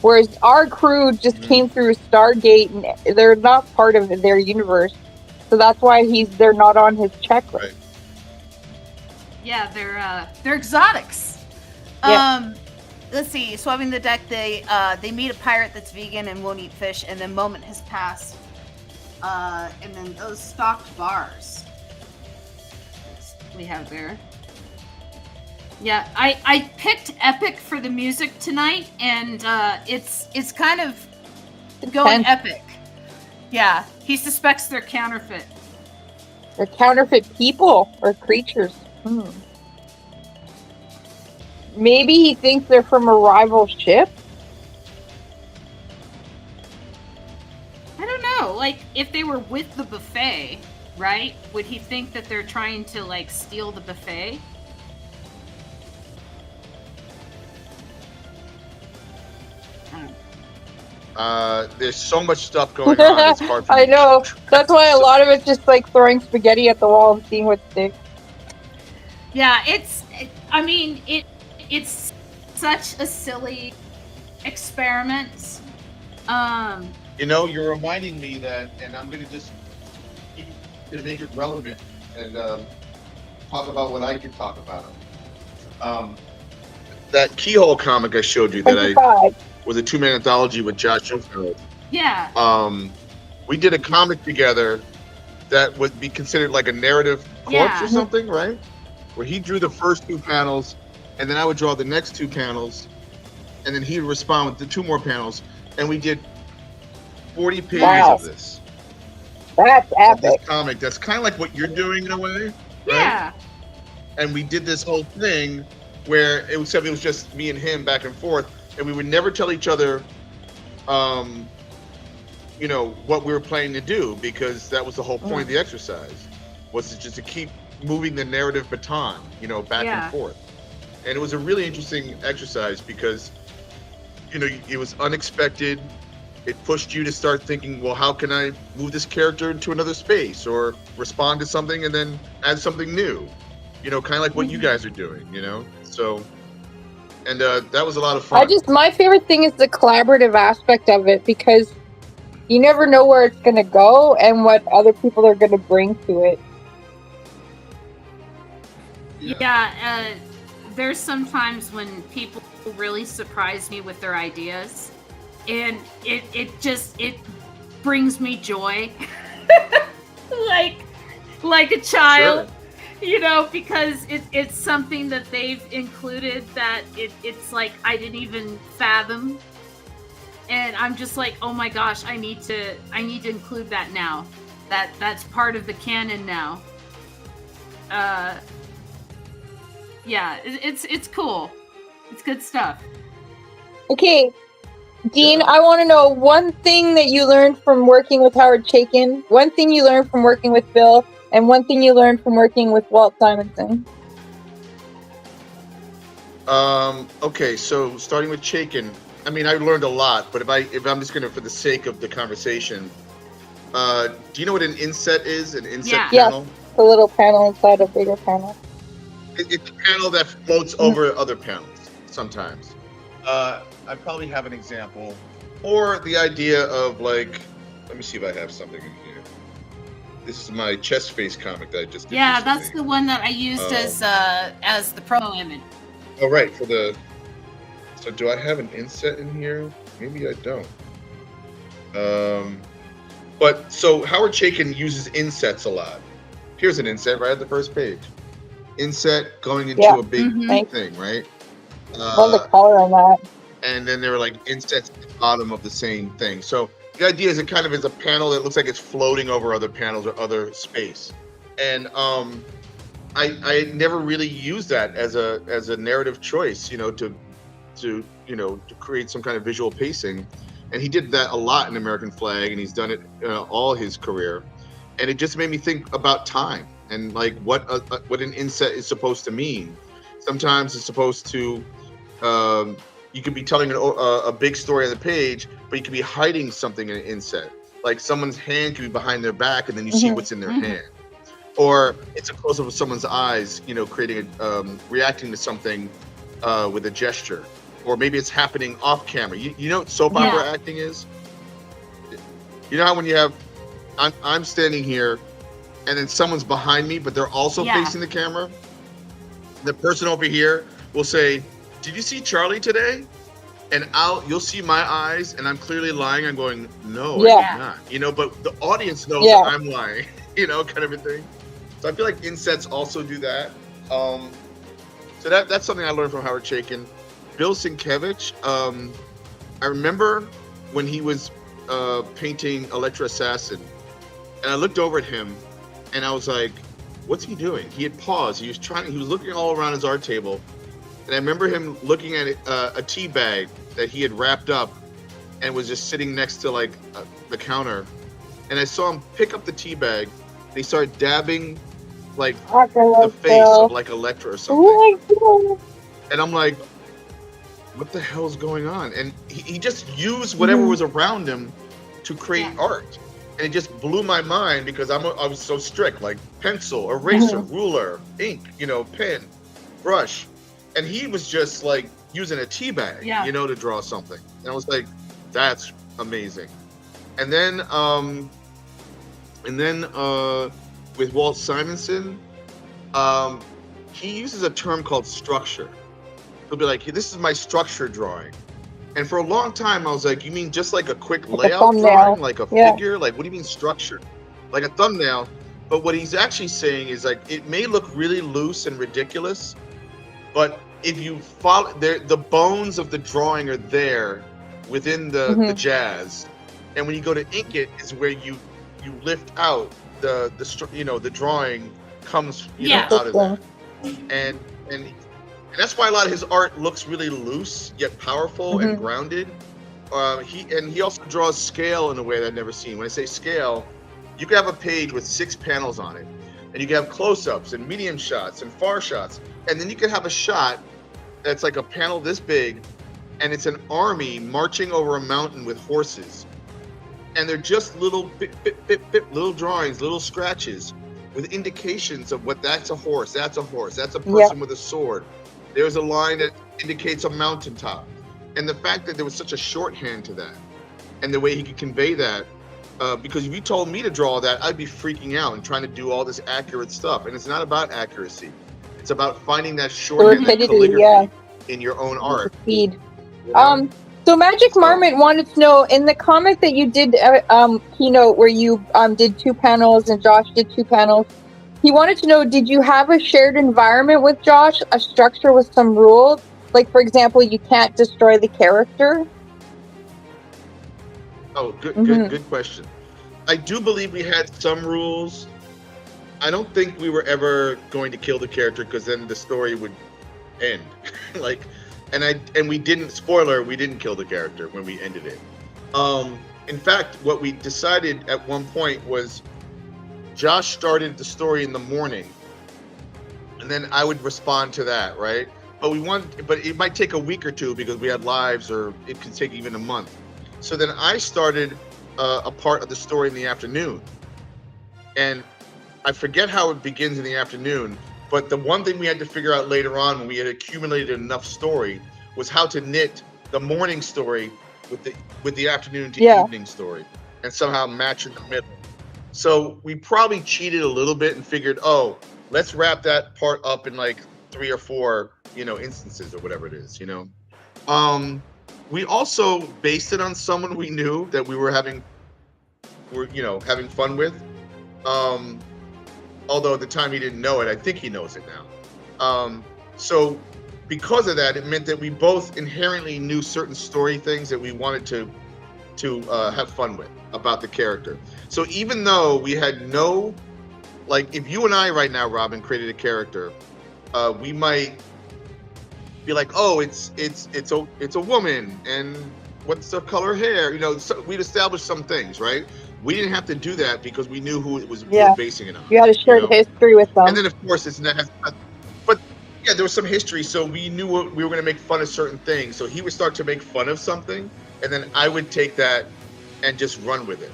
[SPEAKER 3] Whereas our crew just
[SPEAKER 2] Mhm.
[SPEAKER 3] came through Stargate and they're not part of their universe. So that's why they're not on his checklist.
[SPEAKER 2] Right.
[SPEAKER 1] Yeah, they're exotics.
[SPEAKER 3] Yeah.
[SPEAKER 1] Let's see. Swabbing the deck, they meet a pirate that's vegan and won't eat fish, and then moment has passed. And then those stocked bars we have there. Yeah, I picked Epic for the music tonight, and it's kind of going epic. Yeah, he suspects they're counterfeit.
[SPEAKER 3] They're counterfeit people or creatures. Maybe he thinks they're from a rival ship.
[SPEAKER 1] I don't know. Like, if they were with the buffet, right? Would he think that they're trying to, like, steal the buffet?
[SPEAKER 2] There's so much stuff going on. It's hard for me.
[SPEAKER 3] I know. That's why a lot of it's just like throwing spaghetti at the wall and seeing what sticks.
[SPEAKER 1] Yeah, it's such a silly experiment.
[SPEAKER 2] You're reminding me that, and I'm going to just to make it relevant and talk about what I can talk about. That Keyhole comic I showed you that I
[SPEAKER 3] 25.
[SPEAKER 2] was a 2-man anthology with Josh Schofield.
[SPEAKER 1] Yeah.
[SPEAKER 2] We did a comic together that would be considered like a narrative corpse
[SPEAKER 1] Yeah.
[SPEAKER 2] or something, right? Where he drew the first 2 panels, and then I would draw the next 2 panels, and then he would respond with the 2 more panels, and we did 40 pages
[SPEAKER 3] Wow.
[SPEAKER 2] of this.
[SPEAKER 3] That's
[SPEAKER 2] Of this
[SPEAKER 3] epic.
[SPEAKER 2] comic. That's kind of like what you're doing in a way, right?
[SPEAKER 1] Yeah.
[SPEAKER 2] And we did this whole thing where it was just me and him back and forth, and we would never tell each other what we were planning to do, because that was the whole point of the exercise, was just to keep moving the narrative baton, back
[SPEAKER 1] Yeah.
[SPEAKER 2] and forth. And it was a really interesting exercise because it was unexpected. It pushed you to start thinking, well, how can I move this character into another space or respond to something and then add something new, kind of like what you guys are doing, so. And that was a lot of fun.
[SPEAKER 3] My favorite thing is the collaborative aspect of it, because you never know where it's going to go and what other people are going to bring to it.
[SPEAKER 1] Yeah. There's sometimes when people really surprise me with their ideas, and it brings me joy, like a child.
[SPEAKER 2] Sure.
[SPEAKER 1] Because it's something that they've included that it's like I didn't even fathom, and I'm just like, oh my gosh, I need to include that now. That's part of the canon now. Yeah, it's cool. It's good stuff.
[SPEAKER 3] Okay, Dean, I want to know one thing that you learned from working with Howard Chaykin, one thing you learned from working with Phil, and one thing you learned from working with Walt Simonson.
[SPEAKER 2] Okay, so starting with Chaykin, I learned a lot, but if I'm just gonna, for the sake of the conversation, do you know what an inset is? An inset
[SPEAKER 1] Yeah.
[SPEAKER 2] panel?
[SPEAKER 3] The little panel inside a bigger panel.
[SPEAKER 2] It's a panel that floats over other panels sometimes. I probably have an example, or the idea of let me see if I have something in here. This is my chest face comic that I just did.
[SPEAKER 1] Yeah,
[SPEAKER 2] recently.
[SPEAKER 1] that's the one that I used as the promo image.
[SPEAKER 2] Oh, right, for the So do I have an inset in here? Maybe I don't. But so Howard Chaykin uses insets a lot. Here's an inset right at the first page. Inset going into a big thing, right?
[SPEAKER 3] Love the color on that.
[SPEAKER 2] And then there are like insets at the bottom of the same thing. So the idea is it kind of is a panel that looks like it's floating over other panels or other space. And I never really used that as a narrative choice, to create some kind of visual pacing. And he did that a lot in American Flag, and he's done it all his career. And it just made me think about time and like what an inset is supposed to mean. Sometimes it's supposed to you could be telling a big story on the page, but you could be hiding something in an inset. Like someone's hand could be behind their back, and then you see what's in their hand. Or it's a close-up of someone's eyes, creating reacting to something with a gesture. Or maybe it's happening off camera. You know what soap opera acting is? You know how when you have, I'm standing here, and then someone's behind me, but they're also facing the camera? The person over here will say, "Did you see Charlie today?" And you'll see my eyes, and I'm clearly lying. I'm going, "No, I did not." But the audience knows that I'm lying, kind of a thing. So I feel like insets also do that. So that's something I learned from Howard Chaykin. Bill Sienkiewicz, I remember when he was painting Electra Assassin, and I looked over at him, and I was like, "What's he doing?" He had paused. He was looking all around his art table, and I remember him looking at a tea bag that he had wrapped up, and was just sitting next to like the counter, and I saw him pick up the tea bag. And he started dabbing like the face of like Electra or something, and I'm like, what the hell's going on? And he just used whatever was around him to create art. And it just blew my mind because I was so strict, like pencil, eraser, ruler, ink, pen, brush. And he was just like using a tea bag, to draw something. And I was like, that's amazing. And then with Walt Simonson, he uses a term called structure. He'll be like, "This is my structure drawing." And for a long time, I was like, "You mean just like a quick layout drawing, like a figure? Like, what do you mean structure? Like a thumbnail?" But what he's actually saying is like, it may look really loose and ridiculous, but if you follow, the bones of the drawing are there within the jazz. And when you go to ink it, is where you lift out the drawing comes out of that. And that's why a lot of his art looks really loose yet powerful and grounded. He also draws scale in a way that I've never seen. When I say scale, you can have a page with 6 panels on it, and you can have close-ups and medium shots and far shots, and then you can have a shot that's like a panel this big, and it's an army marching over a mountain with horses, and they're just little little drawings, little scratches with indications of what that's a horse, that's a person with a sword. There's a line that indicates a mountaintop. And the fact that there was such a shorthand to that, and the way he could convey that, because if you told me to draw that, I'd be freaking out and trying to do all this accurate stuff. And it's not about accuracy. It's about finding that shorthand, that calligraphy in your own art.
[SPEAKER 3] Speed. So Magic Marmot wanted to know, in the comic that you did keynote where you did 2 panels and Josh did 2 panels, he wanted to know, did you have a shared environment with Josh, a structure with some rules? Like, for example, you can't destroy the character?
[SPEAKER 2] Oh, good question. I do believe we had some rules. I don't think we were ever going to kill the character, because then the story would end. And we didn't, spoiler, we didn't kill the character when we ended it. In fact, what we decided at one point was Josh started the story in the morning, and then I would respond to that, right? But it might take a week or 2 because we had lives, or it could take even a month. So then I started a part of the story in the afternoon, and I forget how it begins in the afternoon. But the one thing we had to figure out later on, when we had accumulated enough story, was how to knit the morning story with the afternoon to evening story, and somehow match in the middle. So we probably cheated a little bit and figured, let's wrap that part up in like 3 or 4, instances or whatever it is, We also based it on someone we knew that we were having fun with. Um, Although at the time he didn't know it, I think he knows it now. So because of that, it meant that we both inherently knew certain story things that we wanted to have fun with about the character. So even though we had no, like, if you and I right now, Robin, created a character, we might be like, oh, it's a woman, and what's the color hair? So we'd establish some things, right? We didn't have to do that because we knew who it was we were basing it on.
[SPEAKER 3] You had a shared history with them.
[SPEAKER 2] And then, of course, it's not. But yeah, there was some history, so we knew we were going to make fun of certain things. So he would start to make fun of something, and then I would take that and just run with it,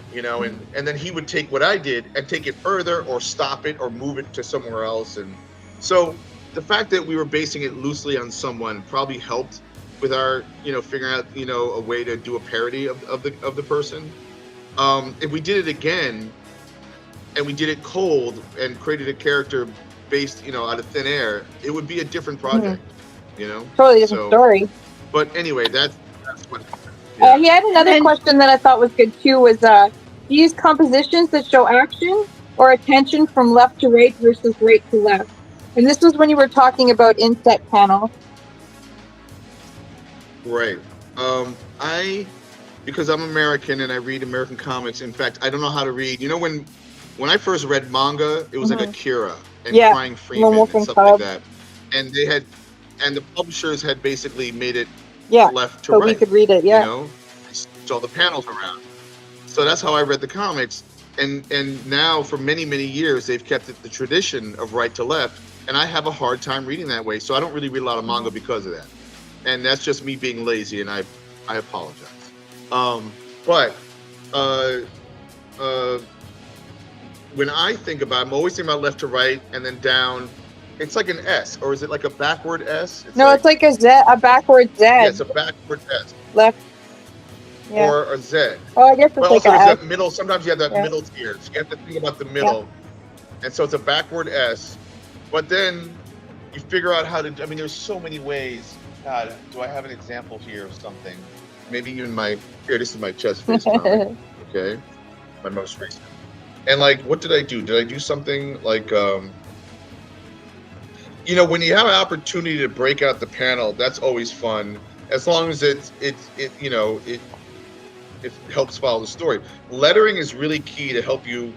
[SPEAKER 2] and then he would take what I did and take it further, or stop it, or move it to somewhere else. And so the fact that we were basing it loosely on someone probably helped with our, figuring out, a way to do a parody of the person. If we did it again, and we did it cold and created a character based, out of thin air, it would be a different project,
[SPEAKER 3] Totally different story.
[SPEAKER 2] But anyway, that's what.
[SPEAKER 3] Yeah. He had another question that I thought was good too. Was use compositions that show action or attention from left to right versus right to left. And this was when you were talking about inset panel.
[SPEAKER 2] Right. Because I'm American and I read American comics. In fact, I don't know how to read. When I first read manga, it was like Akira and Crying Freeman and stuff like that. And the publishers had basically made it left to right. So
[SPEAKER 3] we could read it,
[SPEAKER 2] So the panels around. So that's how I read the comics. And now for many, many years, they've kept it the tradition of right to left. And I have a hard time reading that way. So I don't really read a lot of manga because of that. And that's just me being lazy, and I apologize. But when I think about it, I'm always thinking about left to right and then down. It's like an S, or is it like a backward S?
[SPEAKER 3] It's like a Z, a backward Z.
[SPEAKER 2] Yeah, it's a backward S.
[SPEAKER 3] Left.
[SPEAKER 2] Yeah. Or a Z.
[SPEAKER 3] Oh, I guess it's like
[SPEAKER 2] that middle. Sometimes you have that middle tier. So you have to think about the middle. Yeah. And so it's a backward S. But then you figure out how to. There's so many ways. God, do I have an example here of something? Maybe even this is my chest face comic, okay? My most recent. And what did I do? Did I do something like, when you have an opportunity to break out the panel, that's always fun. As long as it helps follow the story. Lettering is really key to help you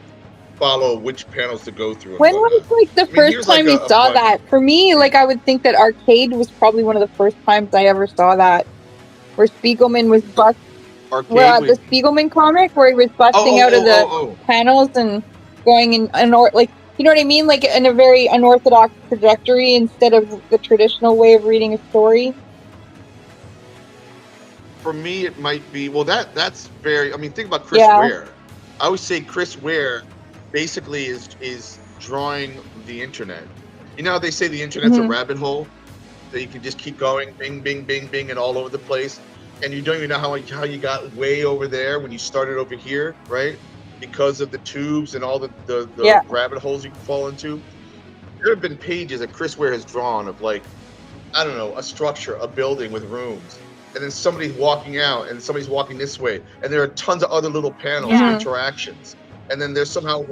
[SPEAKER 2] follow which panels to go through.
[SPEAKER 3] When was the first time you saw that? For me, I would think that Arcade was probably one of the first times I ever saw that. Where Spiegelman was the Spiegelman comic where he was busting out of the panels and going in you know what I mean? In a very unorthodox trajectory instead of the traditional way of reading a story.
[SPEAKER 2] For me, it might be, that's very, think about Chris Ware. I always say Chris Ware basically is drawing the internet. You know how they say the internet's a rabbit hole? That you can just keep going, bing, bing, bing, bing, and all over the place. And you don't even know how you got way over there when you started over here, right? Because of the tubes and all the rabbit holes you can fall into. There have been pages that Chris Ware has drawn of a structure, a building with rooms. And then somebody's walking out and somebody's walking this way. And there are tons of other little panels and interactions. And then there's somehow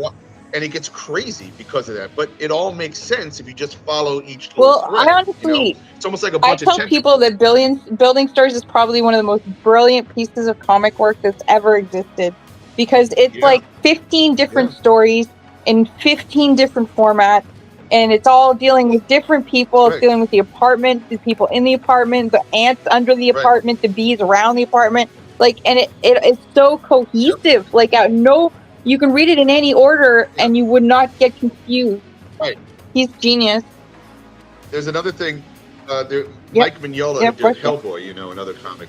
[SPEAKER 2] and it gets crazy because of that. But it all makes sense if you just follow each little thread.
[SPEAKER 3] I honestly,
[SPEAKER 2] it's almost like a bunch of
[SPEAKER 3] I tell people that Building Stars is probably one of the most brilliant pieces of comic work that's ever existed. Because it's 15 different stories in 15 different formats. And it's all dealing with different people. It's dealing with the apartment, the people in the apartment, the ants under the apartment, the bees around the apartment. And it's so cohesive. You can read it in any order and you would not get confused.
[SPEAKER 2] Right.
[SPEAKER 3] He's genius.
[SPEAKER 2] There's another thing. Mike Mignola, who did Hellboy, another comic.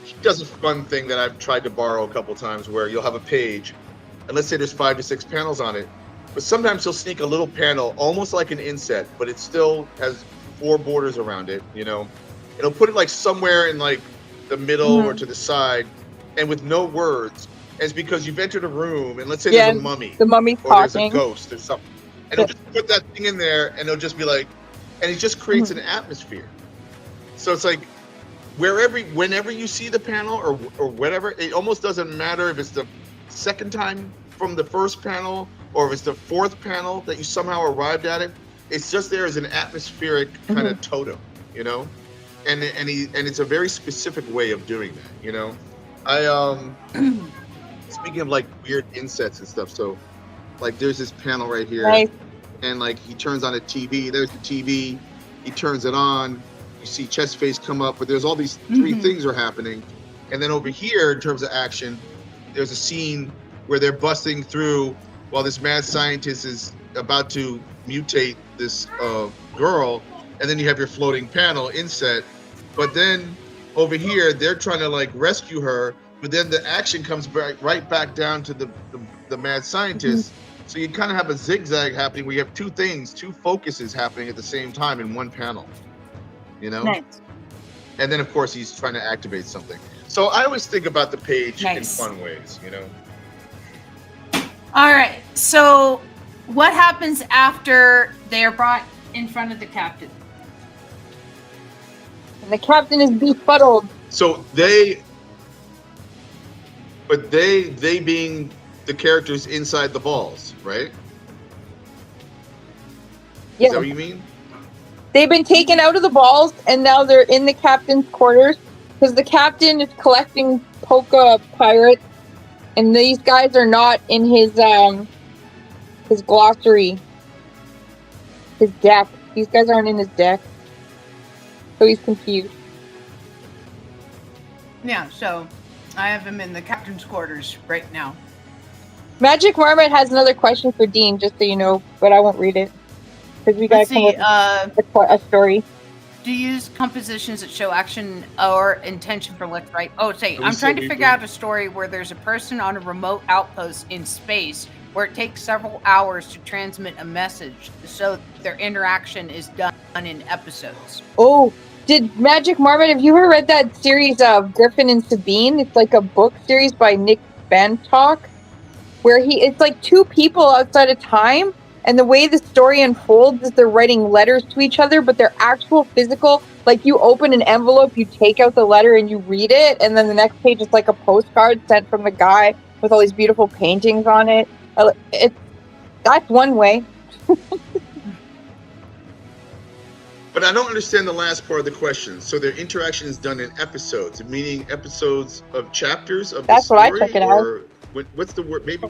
[SPEAKER 2] He does a fun thing that I've tried to borrow a couple times where you'll have a page, and let's say there's 5 to 6 panels on it, but sometimes he'll sneak a little panel, almost like an inset, but it still has 4 borders around it, It'll put it somewhere in the middle or to the side, and with no words. It's because you've entered a room, and let's say there's a mummy.
[SPEAKER 3] The mummy's
[SPEAKER 2] or
[SPEAKER 3] talking.
[SPEAKER 2] There's a ghost or something. And he'll just put that thing in there, and it'll just be and it just creates an atmosphere. So it's whenever you see the panel or whatever, it almost doesn't matter if it's the second time from the first panel or if it's the fourth panel that you somehow arrived at it. It's just there as an atmospheric kind of totem, you know, and it's a very specific way of doing that, you know. Speaking of like weird insets and stuff, so like there's this panel right here,
[SPEAKER 3] Nice.
[SPEAKER 2] and like he turns on a TV. There's the TV. He turns it on. You see chest face come up, but there's all these three things are happening, and then over here in terms of action, there's a scene where they're busting through while this mad scientist is about to mutate this girl, and then you have your floating panel inset. But then over here, they're trying to like rescue her, but then the action comes right back down to the mad scientist. So you kind of have a zigzag happening where you have two focuses happening at the same time in one panel, you know?
[SPEAKER 1] Nice.
[SPEAKER 2] And then of course he's trying to activate something. So I always think about the page in fun ways, you know?
[SPEAKER 1] All right. So what happens after they are brought in front of the captain?
[SPEAKER 3] And the captain is befuddled.
[SPEAKER 2] So they being the characters inside the balls, right?
[SPEAKER 3] Yeah.
[SPEAKER 2] Is that what you mean?
[SPEAKER 3] They've been taken out of the balls, and now they're in the captain's quarters because the captain is collecting polka pirates, and these guys are not in his glossary, his deck. These guys aren't in his deck, so he's confused.
[SPEAKER 1] Yeah, so I have him in the captain's quarters right now.
[SPEAKER 3] Magic Marmot has another question for Dean, just so you know, but I won't read it because we gotta come with a story.
[SPEAKER 1] Do you use compositions that show action or intention for left, right? Oh, say, I'm trying to figure out a story where there's a person on a remote outpost in space where it takes several hours to transmit a message, so their interaction is done in episodes.
[SPEAKER 3] Oh, did Magic Marmot, have you ever read that series of Griffin and Sabine? It's like a book series by Nick Bantock, where it's like two people outside of time, and the way the story unfolds is they're writing letters to each other, but they're actual physical, like you open an envelope, you take out the letter and you read it, and then the next page is like a postcard sent from the guy with all these beautiful paintings on it. That's one way.
[SPEAKER 2] But I don't understand the last part of the question. So their interaction is done in episodes, meaning episodes of chapters of
[SPEAKER 3] That's
[SPEAKER 2] the
[SPEAKER 3] what I
[SPEAKER 2] story?
[SPEAKER 3] took it
[SPEAKER 2] Or what's the word? Maybe.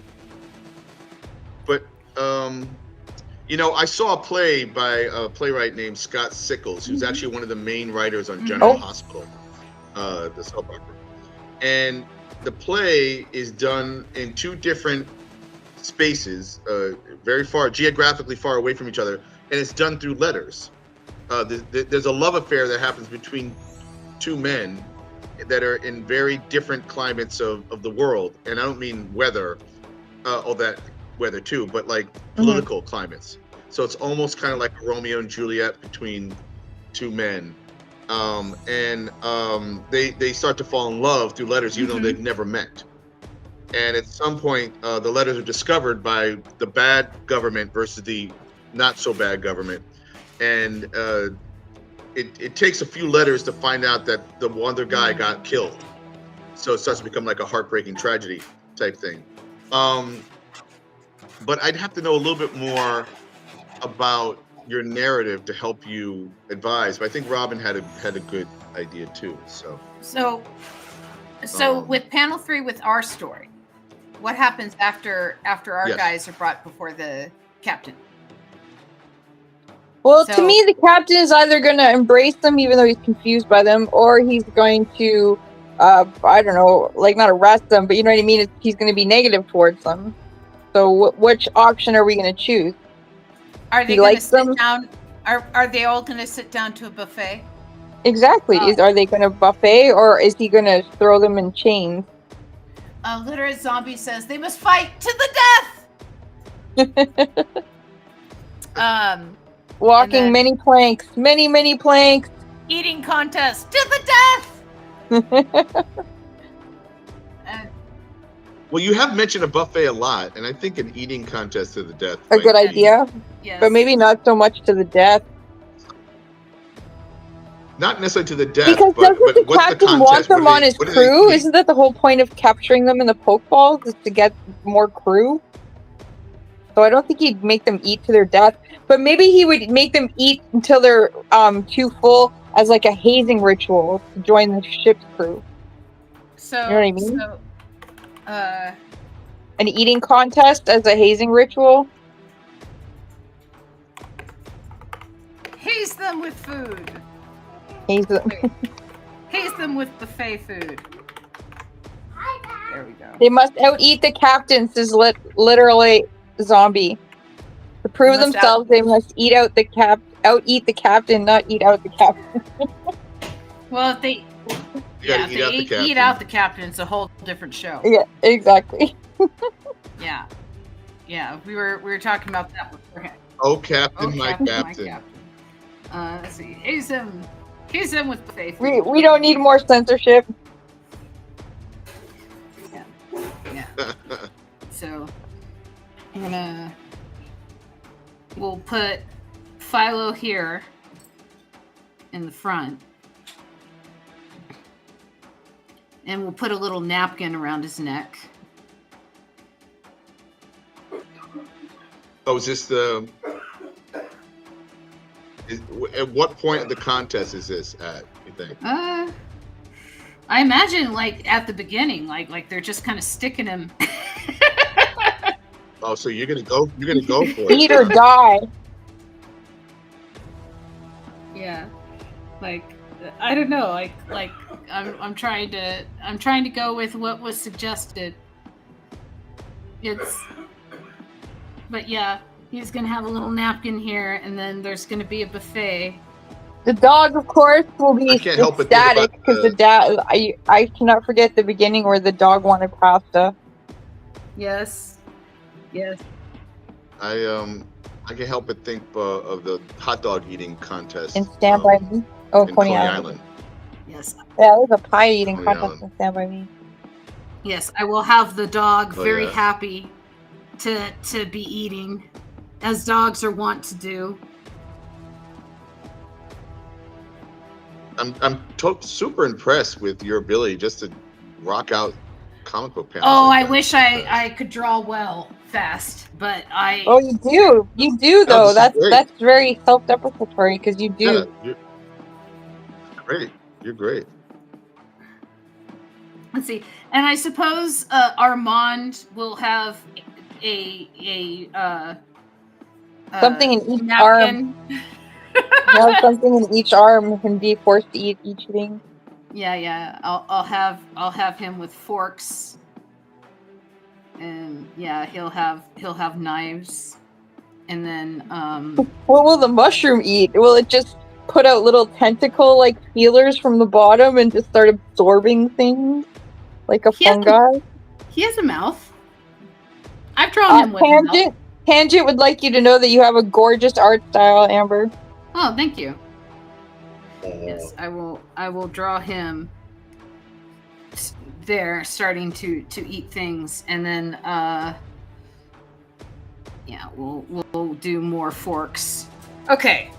[SPEAKER 2] But, you know, I saw a play by a playwright named Scott Sickles, who's actually one of the main writers on General Hospital, the soap opera. And the play is done in two different spaces, very far, geographically far away from each other, and it's done through letters. There's a love affair that happens between two men that are in very different climates of the world, and I don't mean weather, all that weather too, but like political climates. So it's almost kind of like a Romeo and Juliet between two men, and they start to fall in love through letters, even though they've never met. And at some point, the letters are discovered by the bad government versus the not so bad government. And it takes a few letters to find out that the other guy got killed. So it starts to become like a heartbreaking tragedy type thing. But I'd have to know a little bit more about your narrative to help you advise. But I think Robin had a good idea too. So
[SPEAKER 1] with panel 3 with our story, what happens after our guys are brought before the captain?
[SPEAKER 3] Well, to me, the captain is either going to embrace them, even though he's confused by them, or he's going to, I don't know, like not arrest them, but you know what I mean? He's going to be negative towards them. So which option are we going to choose?
[SPEAKER 1] Are they going to sit down? Are they all going to sit down to a buffet?
[SPEAKER 3] Exactly. Are they going to buffet, or is he going to throw them in chains?
[SPEAKER 1] Literate Zombie says they must fight to the death!
[SPEAKER 3] Walking many planks. Many planks.
[SPEAKER 1] Eating contest to the death!
[SPEAKER 2] Well, you have mentioned a buffet a lot, and I think an eating contest to the death.
[SPEAKER 3] A good idea,
[SPEAKER 1] yes.
[SPEAKER 3] But maybe not so much to the death.
[SPEAKER 2] Not necessarily to the death,
[SPEAKER 3] Because
[SPEAKER 2] but
[SPEAKER 3] doesn't the
[SPEAKER 2] what's the
[SPEAKER 3] captain want
[SPEAKER 2] contest?
[SPEAKER 3] them on his
[SPEAKER 2] what are
[SPEAKER 3] crew?
[SPEAKER 2] they
[SPEAKER 3] Isn't that the whole point of capturing them in the pokeballs, is to get more crew? So I don't think he'd make them eat to their death, but maybe he would make them eat until they're too full as like a hazing ritual to join the ship's crew.
[SPEAKER 1] So,
[SPEAKER 3] You know what I mean?
[SPEAKER 1] So,
[SPEAKER 3] An eating contest as a hazing ritual.
[SPEAKER 1] haze them with food.
[SPEAKER 3] Haze them.
[SPEAKER 1] Haze them with buffet food. There we go.
[SPEAKER 3] They must out-eat the captain, says literally zombie. To prove
[SPEAKER 1] Must
[SPEAKER 3] themselves, they must out-eat the captain, not eat out the captain.
[SPEAKER 1] Well, if they eat out the captain, it's a whole different show.
[SPEAKER 3] Yeah, exactly.
[SPEAKER 1] Yeah. We were talking about that beforehand.
[SPEAKER 2] Oh, Captain, my Captain.
[SPEAKER 1] Let's see. Haze them with buffet food.
[SPEAKER 3] We don't need more censorship.
[SPEAKER 1] Yeah. So we'll put Philo here in the front. And we'll put a little napkin around his neck.
[SPEAKER 2] Oh, is this at what point of the contest is this at, you think?
[SPEAKER 1] I imagine like at the beginning, like they're just kind of sticking him.
[SPEAKER 2] Oh, so you're gonna go for it.
[SPEAKER 3] Eat or die.
[SPEAKER 1] Yeah. Like I don't know, like I'm trying to go with what was suggested. But yeah, he's gonna have a little napkin here, and then there's gonna be a buffet.
[SPEAKER 3] The dog, of course, will be ecstatic because the dad. I cannot forget the beginning where the dog wanted pasta.
[SPEAKER 1] Yes.
[SPEAKER 2] I can help but think of the hot dog eating contest
[SPEAKER 3] in Stand By Me. Oh, Coney Island.
[SPEAKER 1] Yes.
[SPEAKER 3] Yeah, it was a pie eating contest in Stand By Me.
[SPEAKER 1] Yes, I will have the dog very happy to be eating, as dogs are wont to do.
[SPEAKER 2] I'm super impressed with your ability just to rock out comic book panels.
[SPEAKER 1] Oh, I wish I could draw well fast, but I.
[SPEAKER 3] Oh, you do though. That's very self-deprecatory because you do.
[SPEAKER 2] Yeah, you're great.
[SPEAKER 1] Let's see, and I suppose Armand will have a
[SPEAKER 3] something in each
[SPEAKER 1] napkin.
[SPEAKER 3] arm. Have something in each arm and be forced to eat each thing.
[SPEAKER 1] Yeah. I'll have him with forks, and yeah, he'll have knives, and then
[SPEAKER 3] What will the mushroom eat? Will it just put out little tentacle like feelers from the bottom and just start absorbing things like a fungi?
[SPEAKER 1] He has a mouth. I've drawn him with a mouth.
[SPEAKER 3] Tangent would like you to know that you have a gorgeous art style, Amber.
[SPEAKER 1] Oh, thank you. Yes, I will draw him there, starting to eat things, and then we'll do more forks. Okay,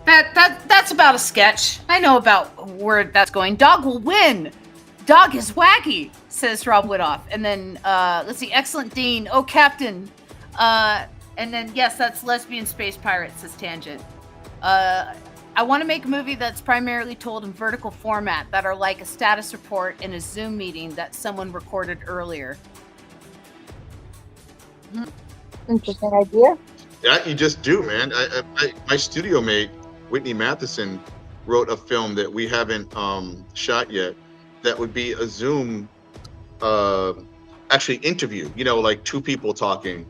[SPEAKER 1] that's about a sketch. I know about where that's going. Dog will win. Dog is wacky, says Rob Whittoff, and then let's see. Excellent, Dean. Oh, Captain. And then yes, that's lesbian space pirates, says Tangent. I want to make a movie that's primarily told in vertical format that are like a status report in a Zoom meeting that someone recorded earlier.
[SPEAKER 3] Interesting idea.
[SPEAKER 2] Yeah, you just do, man. My studio mate, Whitney Matheson, wrote a film that we haven't shot yet that would be a Zoom actually interview, like two people talking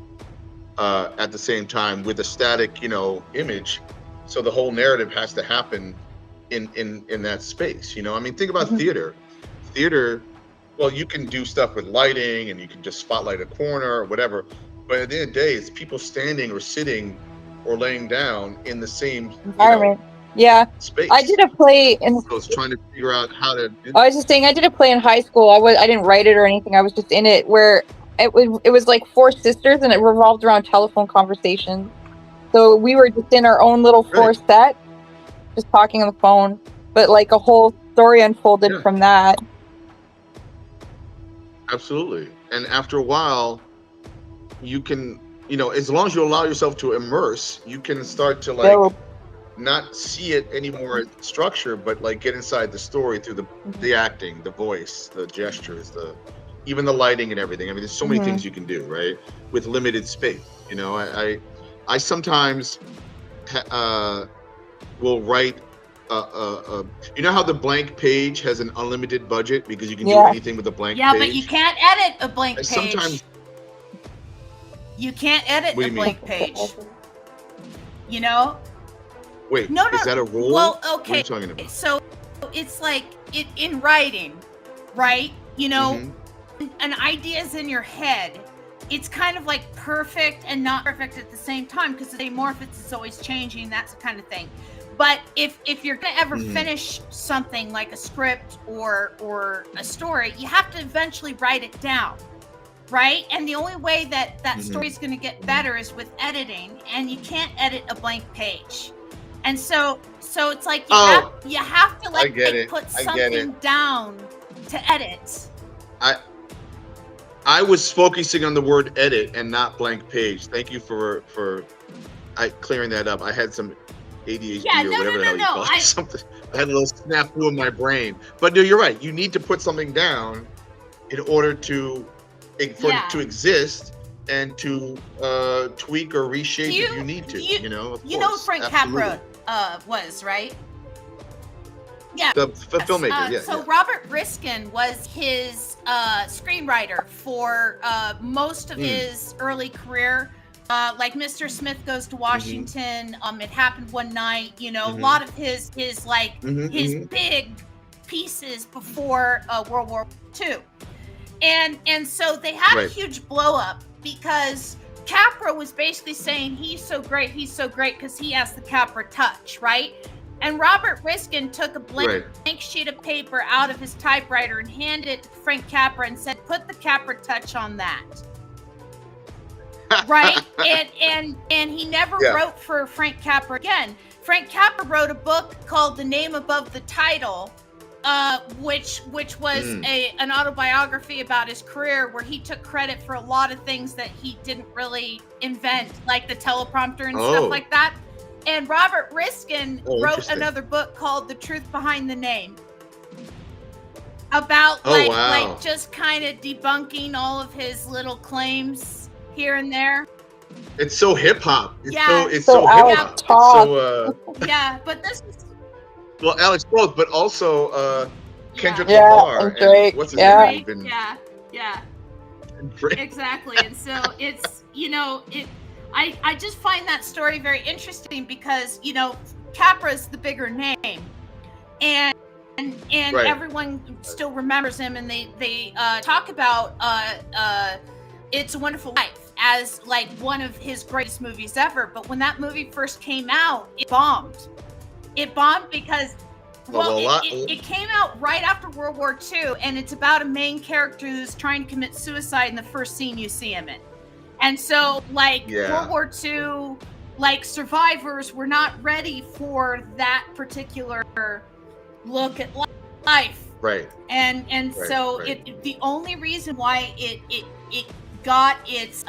[SPEAKER 2] at the same time with a static, image. So the whole narrative has to happen in that space. Think about theater. Theater, well, you can do stuff with lighting and you can just spotlight a corner or whatever. But at the end of the day, it's people standing or sitting or laying down in the same
[SPEAKER 3] environment. Space. I did a play in.
[SPEAKER 2] So I was trying to figure out how to.
[SPEAKER 3] I was just saying, I did a play in high school. I didn't write it or anything. I was just in it, where it was like four sisters, and it revolved around telephone conversations. So we were just in our own little set, just talking on the phone. but like a whole story unfolded
[SPEAKER 2] Yeah.
[SPEAKER 3] from that.
[SPEAKER 2] Absolutely. And after a while, you can, as long as you allow yourself to immerse, you can start to like
[SPEAKER 3] Dope.
[SPEAKER 2] not see it anymore as structure, but like get inside the story through the acting, the voice, the gestures, even the lighting and everything. I mean, there's so many things you can do, right? With limited space. I sometimes will write you know how the blank page has an unlimited budget because you can do anything with a blank page?
[SPEAKER 1] But you can't edit a blank page.
[SPEAKER 2] Sometimes
[SPEAKER 1] you can't edit a blank page.
[SPEAKER 2] Wait,
[SPEAKER 1] no,
[SPEAKER 2] is that a rule?
[SPEAKER 1] Well, okay.
[SPEAKER 2] What are you talking about?
[SPEAKER 1] So it's like in writing, right? An idea's in your head. It's kind of like perfect and not perfect at the same time because the amorphous is always changing, that kind of thing. But if you're going to ever finish something like a script or a story, you have to eventually write it down, right? And the only way that story is going to get better is with editing, and you can't edit a blank page. And so it's like you have to like put something down to edit.
[SPEAKER 2] I was focusing on the word edit and not blank page. Thank you for clearing that up. I had some ADHD or whatever the hell you call it. Something. I had a little snafu in my brain. But no, you're right. You need to put something down in order to it to exist and to tweak or reshape if you need to. Of course.
[SPEAKER 1] Frank Capra was, right? Yeah.
[SPEAKER 2] The filmmaker,
[SPEAKER 1] So Robert Riskin was his screenwriter for most of his early career. Like Mr. Smith Goes to Washington, It Happened One Night, a lot of his big pieces before World War II. And so they had a huge blow up because Capra was basically saying he's so great because he has the Capra touch, right? And Robert Riskin took a blank sheet of paper out of his typewriter and handed it to Frank Capra and said, "Put the Capra touch on that." Right? and he never wrote for Frank Capra again. Frank Capra wrote a book called The Name Above the Title, which was an autobiography about his career where he took credit for a lot of things that he didn't really invent, like the teleprompter and stuff like that. And Robert Riskin wrote another book called The Truth Behind the Name, about like just kind of debunking all of his little claims here and there.
[SPEAKER 2] It's so hip hop. It's
[SPEAKER 3] so
[SPEAKER 2] hip hop.
[SPEAKER 1] But this is
[SPEAKER 2] Alex both, but also Kendrick Lamar
[SPEAKER 3] and Drake.
[SPEAKER 2] What's his name?
[SPEAKER 1] Exactly. And so it's I just find that story very interesting because Capra's the bigger name, and everyone still remembers him, and they talk about It's a Wonderful Life as like one of his greatest movies ever. But when that movie first came out, it bombed. It bombed because it came out right after World War II, and it's about a main character who's trying to commit suicide in the first scene you see him in. And so, World War II, survivors were not ready for that particular look at life.
[SPEAKER 2] Right.
[SPEAKER 1] And so the only reason why it got its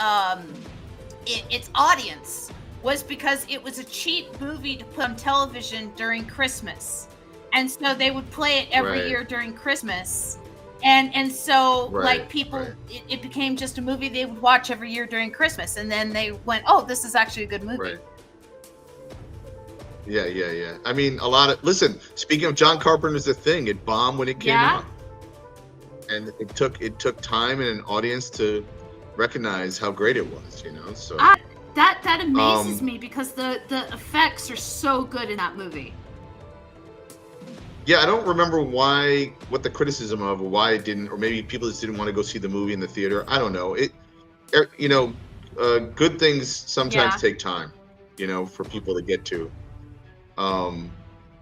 [SPEAKER 1] audience was because it was a cheap movie to put on television during Christmas. And so they would play it every year during Christmas. And so people, it became just a movie they would watch every year during Christmas. And then they went, oh, this is actually a good movie.
[SPEAKER 2] Right. Yeah. I mean, listen, speaking of John Carpenter's The Thing, it bombed when it came out. And it took time and an audience to recognize how great it was, so.
[SPEAKER 1] That amazes me because the effects are so good in that movie.
[SPEAKER 2] Yeah, I don't remember what the criticism of, or why it didn't, or maybe people just didn't want to go see the movie in the theater. I don't know. Good things sometimes take time, for people to get to. And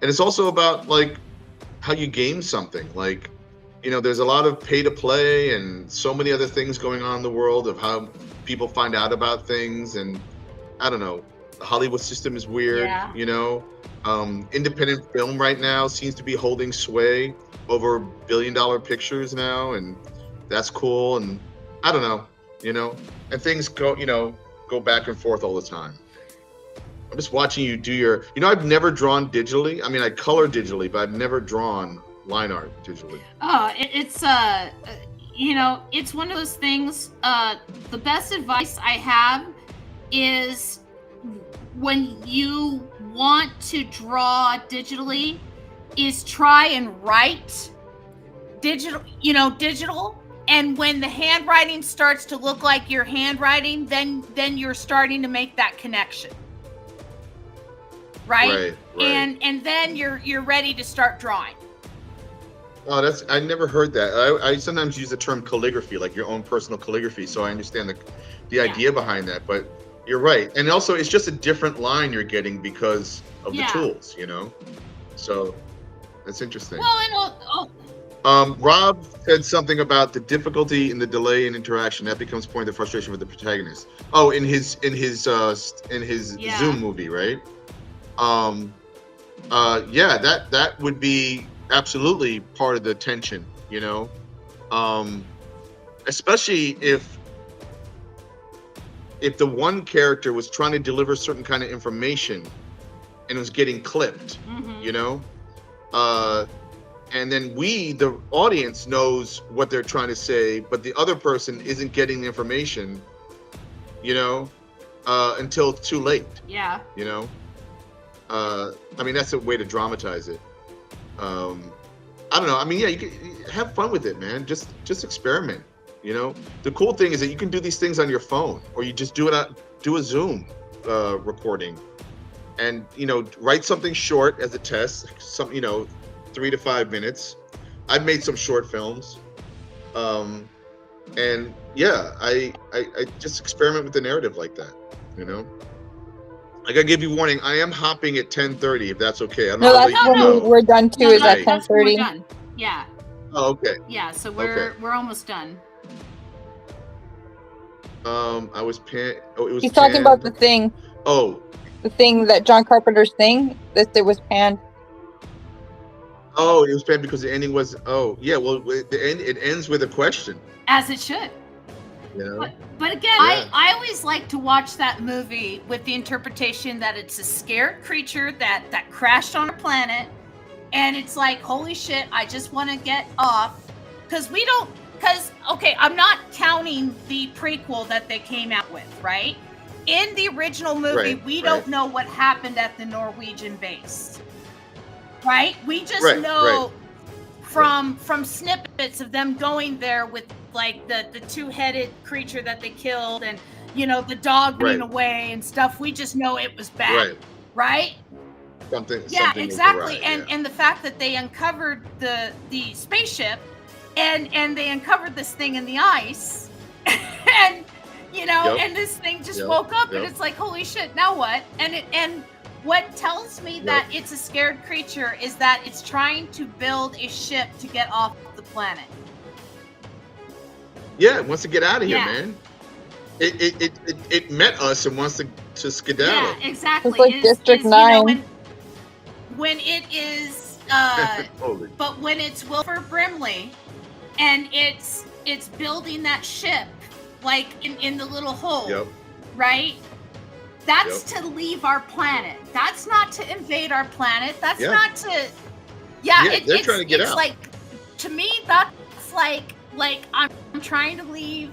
[SPEAKER 2] it's also about how you game something. There's a lot of pay to play and so many other things going on in the world of how people find out about things. And I don't know, The Hollywood system is weird,
[SPEAKER 1] Yeah.
[SPEAKER 2] you know. Independent film right now seems to be holding sway over billion-dollar pictures now, and that's cool. And I don't know, you know, and things go back and forth all the time. I'm just watching you do your, I've never drawn digitally. I mean, I color digitally, but I've never drawn line art digitally.
[SPEAKER 1] Oh, it's it's one of those things. The best advice I have is when you want to draw digitally, is try and write digital. And when the handwriting starts to look like your handwriting, then you're starting to make that connection. Right. And then you're ready to start drawing.
[SPEAKER 2] Oh, I never heard that. I sometimes use the term calligraphy, like your own personal calligraphy. So I understand the idea behind that, but you're right. And also it's just a different line you're getting because of the tools, So that's interesting.
[SPEAKER 1] Well,
[SPEAKER 2] Rob said something about the difficulty in the delay in interaction. That becomes point of frustration with the protagonist. Oh, in his Zoom movie, right? That would be absolutely part of the tension, especially if the one character was trying to deliver certain kind of information and was getting clipped, and then the audience knows what they're trying to say, but the other person isn't getting the information, until it's too late.
[SPEAKER 1] Yeah.
[SPEAKER 2] I mean, that's a way to dramatize it. I don't know. I mean, you can have fun with it, man. Just experiment. The cool thing is that you can do these things on your phone, or you just do a Zoom recording, and write something short as a test. 3 to 5 minutes. I've made some short films, and I just experiment with the narrative like that. I gotta give you warning. I am hopping at 10:30, if that's okay.
[SPEAKER 3] We're done too. Is at 10:30?
[SPEAKER 1] Yeah.
[SPEAKER 2] Oh, okay.
[SPEAKER 1] Yeah. So we're almost done.
[SPEAKER 2] I was pan. Oh, it was.
[SPEAKER 3] He's talking about the thing.
[SPEAKER 2] Oh.
[SPEAKER 3] The thing that John Carpenter's thing. That it was panned.
[SPEAKER 2] Oh, it was panned because the ending was. Oh, yeah. Well, it ends with a question.
[SPEAKER 1] As it should. But again, I always like to watch that movie with the interpretation that it's a scared creature that crashed on a planet, and it's like, holy shit, I just want to get off. Because I'm not counting the prequel that they came out with, right? In the original movie, we don't know what happened at the Norwegian base, right? We just know from snippets of them going there with like the two-headed creature that they killed, and the dog running away and stuff. We just know it was bad, right?
[SPEAKER 2] Something
[SPEAKER 1] exactly. And the fact that they uncovered the spaceship, and they uncovered this thing in the ice, and and this thing just woke up, and it's like, holy shit, now what? And what tells me that it's a scared creature is that it's trying to build a ship to get off the planet.
[SPEAKER 2] Yeah, it wants to get out of here, man. It met us and wants to skedaddle.
[SPEAKER 1] Yeah, exactly.
[SPEAKER 3] It's like District 9.
[SPEAKER 1] When it is, but when it's Wilford Brimley, and it's building that ship, like in the little hole, right? That's to leave our planet. That's not to invade our planet. That's not to.
[SPEAKER 2] They're trying to get out.
[SPEAKER 1] Like, to me, that's like I'm trying to leave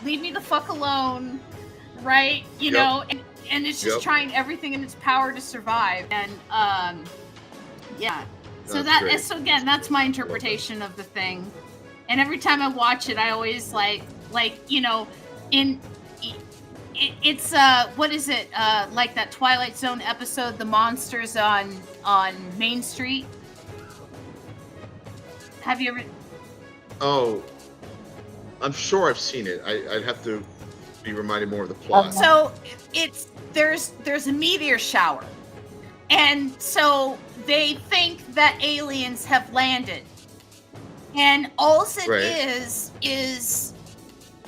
[SPEAKER 1] me the fuck alone, right? And it's just trying everything in its power to survive. And so so again, that's my interpretation of the thing. And every time I watch it, I always it's what is it, like that Twilight Zone episode, the monsters on Main Street? Have you ever?
[SPEAKER 2] Oh, I'm sure I've seen it. I'd have to be reminded more of the plot.
[SPEAKER 1] So there's a meteor shower, and so they think that aliens have landed, and all it is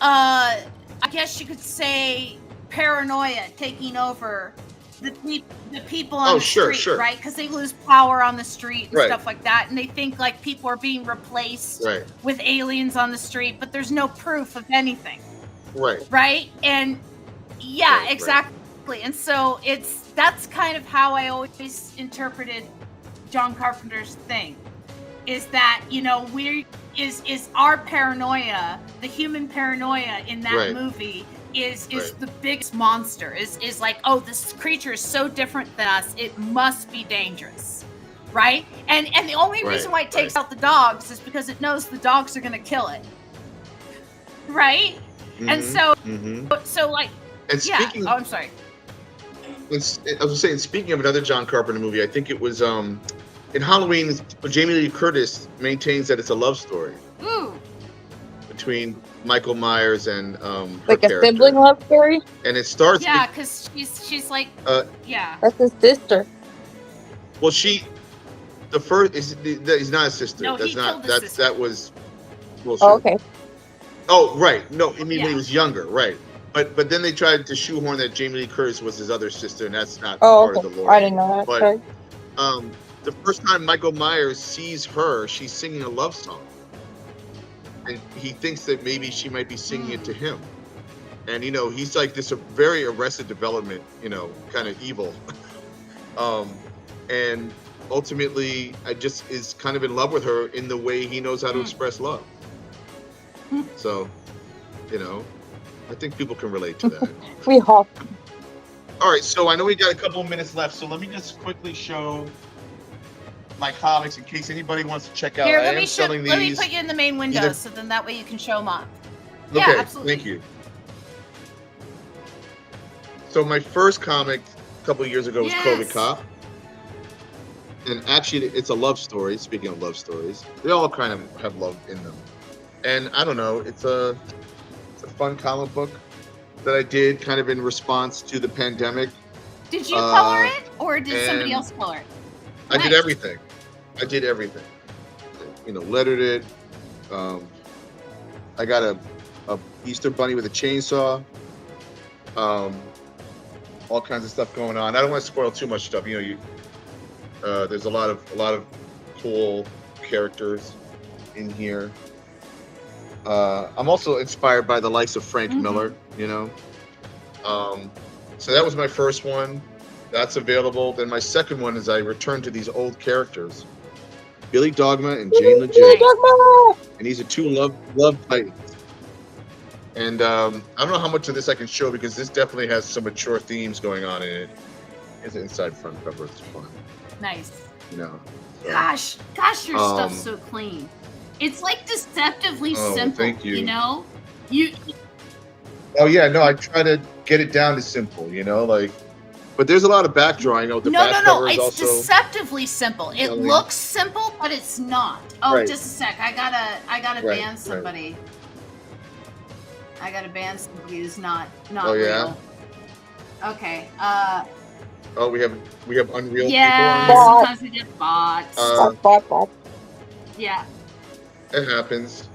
[SPEAKER 1] I guess you could say paranoia taking over the people on the
[SPEAKER 2] sure,
[SPEAKER 1] street,
[SPEAKER 2] sure.
[SPEAKER 1] right? Because they lose power on the street and
[SPEAKER 2] Right.
[SPEAKER 1] stuff like that, and they think like people are being replaced
[SPEAKER 2] Right.
[SPEAKER 1] with aliens on the street, but there's no proof of anything,
[SPEAKER 2] Right.
[SPEAKER 1] right? And yeah,
[SPEAKER 2] Right.
[SPEAKER 1] exactly. And so that's kind of how I always interpreted John Carpenter's thing, is that, you know, is our paranoia, the human paranoia in that
[SPEAKER 2] Right.
[SPEAKER 1] movie is
[SPEAKER 2] Right.
[SPEAKER 1] the biggest monster, is like, oh, this creature is so different than us, it must be dangerous, right? And the only
[SPEAKER 2] Right,
[SPEAKER 1] reason why it takes
[SPEAKER 2] right.
[SPEAKER 1] out the dogs is because it knows the dogs are going to kill it, right? And so like,
[SPEAKER 2] And
[SPEAKER 1] yeah.
[SPEAKER 2] speaking,
[SPEAKER 1] Oh, I'm sorry.
[SPEAKER 2] I was saying, speaking of another John Carpenter movie, I think it was in Halloween. Jamie Lee Curtis maintains that it's a love story
[SPEAKER 1] Ooh.
[SPEAKER 2] between Michael Myers and her
[SPEAKER 3] Like a
[SPEAKER 2] character.
[SPEAKER 3] sibling love story?
[SPEAKER 2] And it starts.
[SPEAKER 1] Yeah, because she's like, yeah.
[SPEAKER 3] That's his sister.
[SPEAKER 2] Well, the first is not a sister.
[SPEAKER 1] No,
[SPEAKER 2] that's
[SPEAKER 1] he
[SPEAKER 2] not.
[SPEAKER 1] killed his
[SPEAKER 2] That's
[SPEAKER 1] sister.
[SPEAKER 2] that was. Well,
[SPEAKER 3] Oh, okay.
[SPEAKER 2] Oh, right. No, I mean when
[SPEAKER 1] Yeah.
[SPEAKER 2] he was younger, right? But then they tried to shoehorn that Jamie Lee Curtis was his other sister, and that's not
[SPEAKER 3] Oh,
[SPEAKER 2] part
[SPEAKER 3] okay.
[SPEAKER 2] of the lore.
[SPEAKER 3] I didn't know that.
[SPEAKER 2] But
[SPEAKER 3] Sorry.
[SPEAKER 2] the first time Michael Myers sees her, she's singing a love song, and he thinks that maybe she might be singing it to him. And you know, he's like this very Arrested Development, you know, kind of evil. And ultimately, I just is kind of in love with her in the way he knows how to express love. So, you know, I think people can relate to that.
[SPEAKER 3] We hope.
[SPEAKER 2] All right, so I know we got a couple of minutes left, so let me just quickly show my comics in case anybody wants to check out.
[SPEAKER 1] Here,
[SPEAKER 2] I
[SPEAKER 1] let
[SPEAKER 2] am
[SPEAKER 1] me
[SPEAKER 2] selling
[SPEAKER 1] let me
[SPEAKER 2] these.
[SPEAKER 1] put you in the main window,
[SPEAKER 2] either-
[SPEAKER 1] so then that way you can show them off.
[SPEAKER 2] Okay,
[SPEAKER 1] Yeah, absolutely.
[SPEAKER 2] thank you. So my first comic a couple of years ago was COVID
[SPEAKER 1] Yes.
[SPEAKER 2] Cop. And actually, it's a love story. Speaking of love stories, they all kind of have love in them. And I don't know, it's a fun comic book that I did kind of in response to the pandemic.
[SPEAKER 1] Did you color it, or did somebody
[SPEAKER 2] and
[SPEAKER 1] else color it?
[SPEAKER 2] I did
[SPEAKER 1] Nice.
[SPEAKER 2] everything. I did everything. You know, lettered it. I got a Easter bunny with a chainsaw. All kinds of stuff going on. I don't want to spoil too much stuff. You know, there's a lot of cool characters in here. I'm also inspired by the likes of Frank Miller. You know, so that was my first one. That's available. Then my second one is I returned to these old characters, Billy Dogma and Jane Legit, and these are two love titans. And I don't know how much of this I can show because this definitely has some mature themes going on in it. It's an inside front cover. It's fun,
[SPEAKER 1] Nice.
[SPEAKER 2] you know. So,
[SPEAKER 1] Gosh, your stuff's so clean. It's like deceptively
[SPEAKER 2] Oh,
[SPEAKER 1] simple.
[SPEAKER 2] thank you.
[SPEAKER 1] You know, you
[SPEAKER 2] oh yeah, no, I try to get it down to simple, you know, like. But there's a lot of back drawing. The back
[SPEAKER 1] no.
[SPEAKER 2] cover is
[SPEAKER 1] It's
[SPEAKER 2] also.
[SPEAKER 1] deceptively simple. It
[SPEAKER 2] Yelling.
[SPEAKER 1] looks simple, but it's not. Oh,
[SPEAKER 2] Right.
[SPEAKER 1] just a sec. I gotta
[SPEAKER 2] Right,
[SPEAKER 1] ban
[SPEAKER 2] right.
[SPEAKER 1] somebody. I gotta ban somebody who's not
[SPEAKER 2] Oh, yeah?
[SPEAKER 1] real. Okay.
[SPEAKER 2] Oh, we have Unreal
[SPEAKER 1] Yeah.
[SPEAKER 2] people on
[SPEAKER 3] Bot.
[SPEAKER 1] Sometimes we get bots.
[SPEAKER 3] Bot.
[SPEAKER 1] Yeah.
[SPEAKER 2] here. It happens.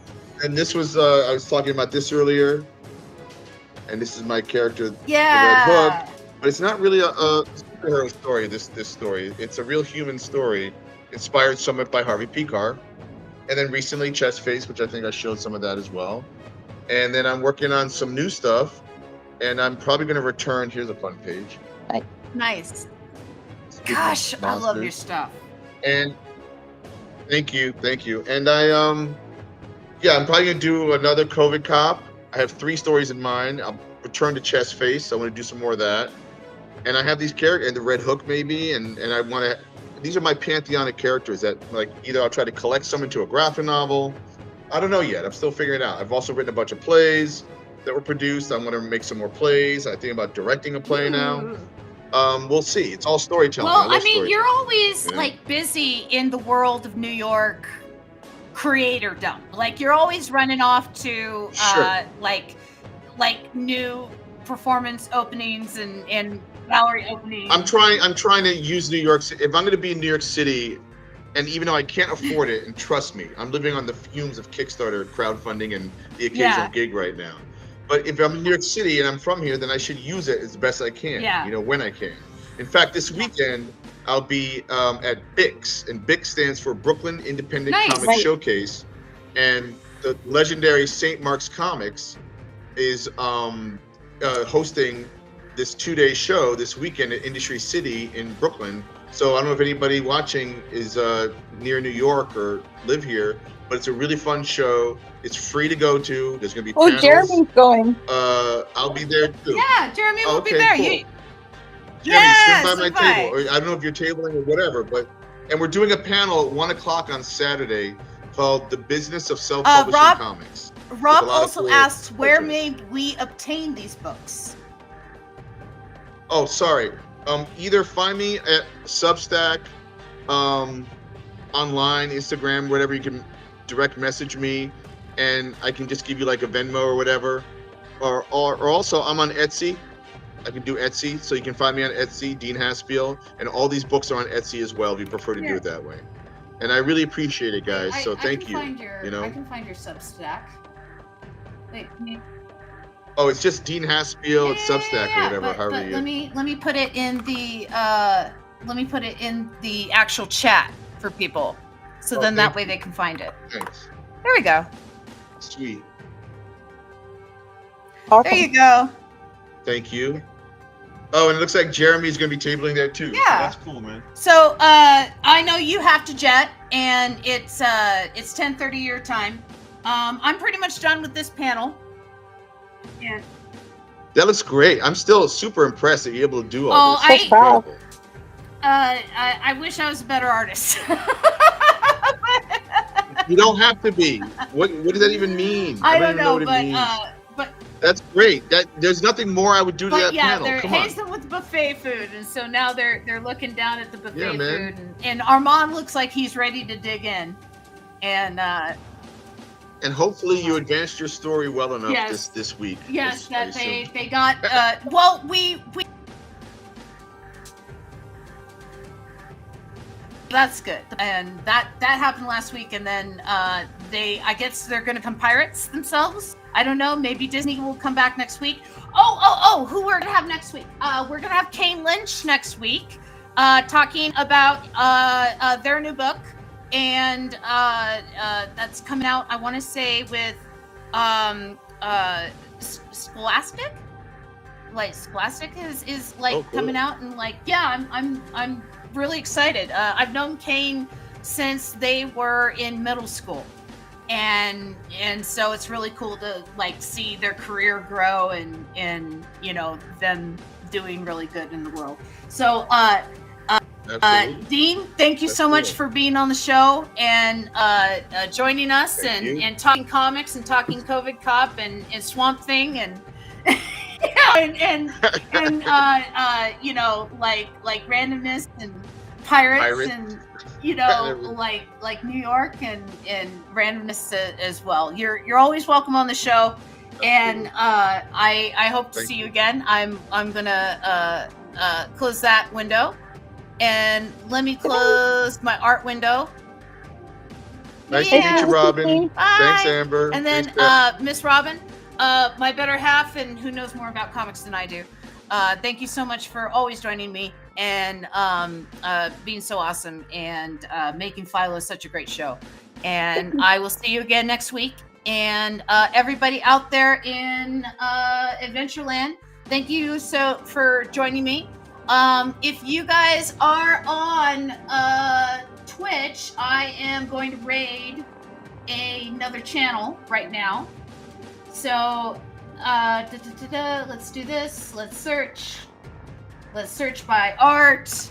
[SPEAKER 2] And this was I was talking about this earlier. And this is my character,
[SPEAKER 1] Yeah.
[SPEAKER 2] the Red Hook. But it's not really a superhero story. This story, it's a real human story, inspired somewhat by Harvey Pekar, and then recently Chestface, which I think I showed some of that as well. And then I'm working on some new stuff, and I'm probably going to return. Here's a fun page.
[SPEAKER 1] Nice.
[SPEAKER 2] Speaking of
[SPEAKER 1] Gosh, I love your
[SPEAKER 2] monsters.
[SPEAKER 1] stuff.
[SPEAKER 2] And thank you. And I'm probably gonna do another COVID Cop. I have 3 stories in mind. I'll return to Chestface. I want to do some more of that. And I have these characters, and the Red Hook maybe, and I want to. These are my pantheon of characters that, like, either I'll try to collect some into a graphic novel. I don't know yet. I'm still figuring it out. I've also written a bunch of plays that were produced. I'm going to make some more plays. I think about directing a play now. We'll see. It's all storytelling.
[SPEAKER 1] Well, I
[SPEAKER 2] love
[SPEAKER 1] mean, you're
[SPEAKER 2] storytelling.
[SPEAKER 1] always
[SPEAKER 2] Yeah.
[SPEAKER 1] like busy in the world of New York creatordom. Like you're always running off to
[SPEAKER 2] Sure.
[SPEAKER 1] like new performance openings and gallery openings.
[SPEAKER 2] I'm trying to use New York City. If I'm going to be in New York City, and even though I can't afford it, and trust me, I'm living on the fumes of Kickstarter crowdfunding and the occasional
[SPEAKER 1] Yeah.
[SPEAKER 2] gig right now. But if I'm in New York City and I'm from here, then I should use it as best I can.
[SPEAKER 1] Yeah.
[SPEAKER 2] You know, when I can. In fact, this weekend I'll be at BIX, and BIX stands for Brooklyn Independent
[SPEAKER 1] Nice.
[SPEAKER 2] Comic
[SPEAKER 3] Right.
[SPEAKER 2] Showcase, and the legendary St. Mark's Comics is hosting this 2-day show this weekend at Industry City in Brooklyn. So I don't know if anybody watching is near New York or live here, but it's a really fun show. It's free to go to. There's going to be
[SPEAKER 3] Oh,
[SPEAKER 2] panels.
[SPEAKER 3] Jeremy's going.
[SPEAKER 2] I'll be there too.
[SPEAKER 1] Yeah, Jeremy will be
[SPEAKER 2] Okay,
[SPEAKER 1] there.
[SPEAKER 2] cool.
[SPEAKER 1] You,
[SPEAKER 2] Jeremy,
[SPEAKER 1] yeah,
[SPEAKER 2] swing by my
[SPEAKER 1] swing by.
[SPEAKER 2] table. Or I don't know if you're tabling or whatever, and we're doing a panel at 1:00 on Saturday called "The Business of Self-Publishing
[SPEAKER 1] Rob-
[SPEAKER 2] Comics."
[SPEAKER 1] Rob
[SPEAKER 2] a lot of
[SPEAKER 1] also
[SPEAKER 2] cool
[SPEAKER 1] asked, where
[SPEAKER 2] cartoons.
[SPEAKER 1] may we obtain these books?
[SPEAKER 2] Oh, sorry. Either find me at Substack, online, Instagram, whatever. You can direct message me, and I can just give you like a Venmo or whatever. Or also, I'm on Etsy. I can do Etsy, so you can find me on Etsy, Dean Haspiel, and all these books are on Etsy as well. If you prefer to do it that way, and I really appreciate it, guys. So thank you.
[SPEAKER 1] I can find your Substack. Wait,
[SPEAKER 2] Oh, it's just Dean Haspiel at Substack or whatever.
[SPEAKER 1] But let me put it in the actual chat for people, so then that way they can find it.
[SPEAKER 2] Thanks.
[SPEAKER 1] There we go.
[SPEAKER 2] Sweet.
[SPEAKER 3] Awesome.
[SPEAKER 1] There you go.
[SPEAKER 2] Thank you. Oh, and it looks like Jeremy's going to be tabling there too. So
[SPEAKER 1] Yeah.
[SPEAKER 2] that's cool, man.
[SPEAKER 1] So I know you have to jet, and it's 10:30 your time. I'm pretty much done with this panel. Yeah.
[SPEAKER 2] That looks great. I'm still super impressed that you're able to do all
[SPEAKER 1] Oh,
[SPEAKER 2] this.
[SPEAKER 3] I-
[SPEAKER 2] It's incredible.
[SPEAKER 1] I wish I was a better artist.
[SPEAKER 2] You don't have to be. What does that even mean?
[SPEAKER 1] I don't
[SPEAKER 2] even
[SPEAKER 1] know,
[SPEAKER 2] what it means.
[SPEAKER 1] but
[SPEAKER 2] That's great. There's nothing more I would do to
[SPEAKER 1] but
[SPEAKER 2] that
[SPEAKER 1] yeah,
[SPEAKER 2] panel.
[SPEAKER 1] they're
[SPEAKER 2] Come on.
[SPEAKER 1] hazing with buffet food, and so now they're looking down at the buffet
[SPEAKER 2] Yeah, man.
[SPEAKER 1] food, and Armand looks like he's ready to dig in, and
[SPEAKER 2] And hopefully you advanced your story well enough
[SPEAKER 1] Yes.
[SPEAKER 2] this week.
[SPEAKER 1] yes,
[SPEAKER 2] I
[SPEAKER 1] that
[SPEAKER 2] assume.
[SPEAKER 1] they got well, we that's good, and that happened last week, and then I guess they're gonna come pirates themselves. I don't know, maybe Disney will come back next week. Oh, who we're gonna have next week? We're gonna have Kane Lynch next week, talking about their new book, and that's coming out, I want to say, with Scholastic. Like Scholastic is like
[SPEAKER 2] Oh, cool.
[SPEAKER 1] coming out, and like, yeah, I'm really excited. I've known Kane since they were in middle school, and so it's really cool to like see their career grow, and you know, them doing really good in the world. So
[SPEAKER 2] Absolutely.
[SPEAKER 1] Dean, thank you
[SPEAKER 2] That's
[SPEAKER 1] so much
[SPEAKER 2] cool.
[SPEAKER 1] for being on the show and joining us,
[SPEAKER 2] Thank you.
[SPEAKER 1] and talking comics and talking COVID Cop and Swamp Thing and and you know, like randomness and pirates. And you know, like New York and randomness as well. You're always welcome on the show, and I hope to
[SPEAKER 2] Thank
[SPEAKER 1] see you
[SPEAKER 2] you.
[SPEAKER 1] again. I'm gonna close that window, and let me close my art window.
[SPEAKER 2] Nice to meet you, Robin.
[SPEAKER 1] Bye.
[SPEAKER 2] Thanks, Amber.
[SPEAKER 1] And then
[SPEAKER 2] Thanks, Beth.
[SPEAKER 1] Miss Robin, my better half, and who knows more about comics than I do. Thank you so much for always joining me and being so awesome, and making Philo such a great show. And I will see you again next week. And everybody out there in Adventureland, thank you so for joining me. If you guys are on Twitch, I am going to raid another channel right now. So let's do this. Let's search by art,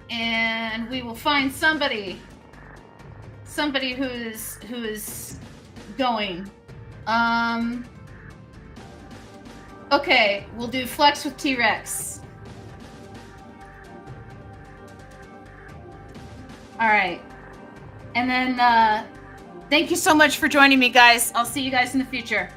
[SPEAKER 1] and we will find somebody who is going. Okay, we'll do Flex with T-Rex. All right. And then thank you so much for joining me, guys. I'll see you guys in the future.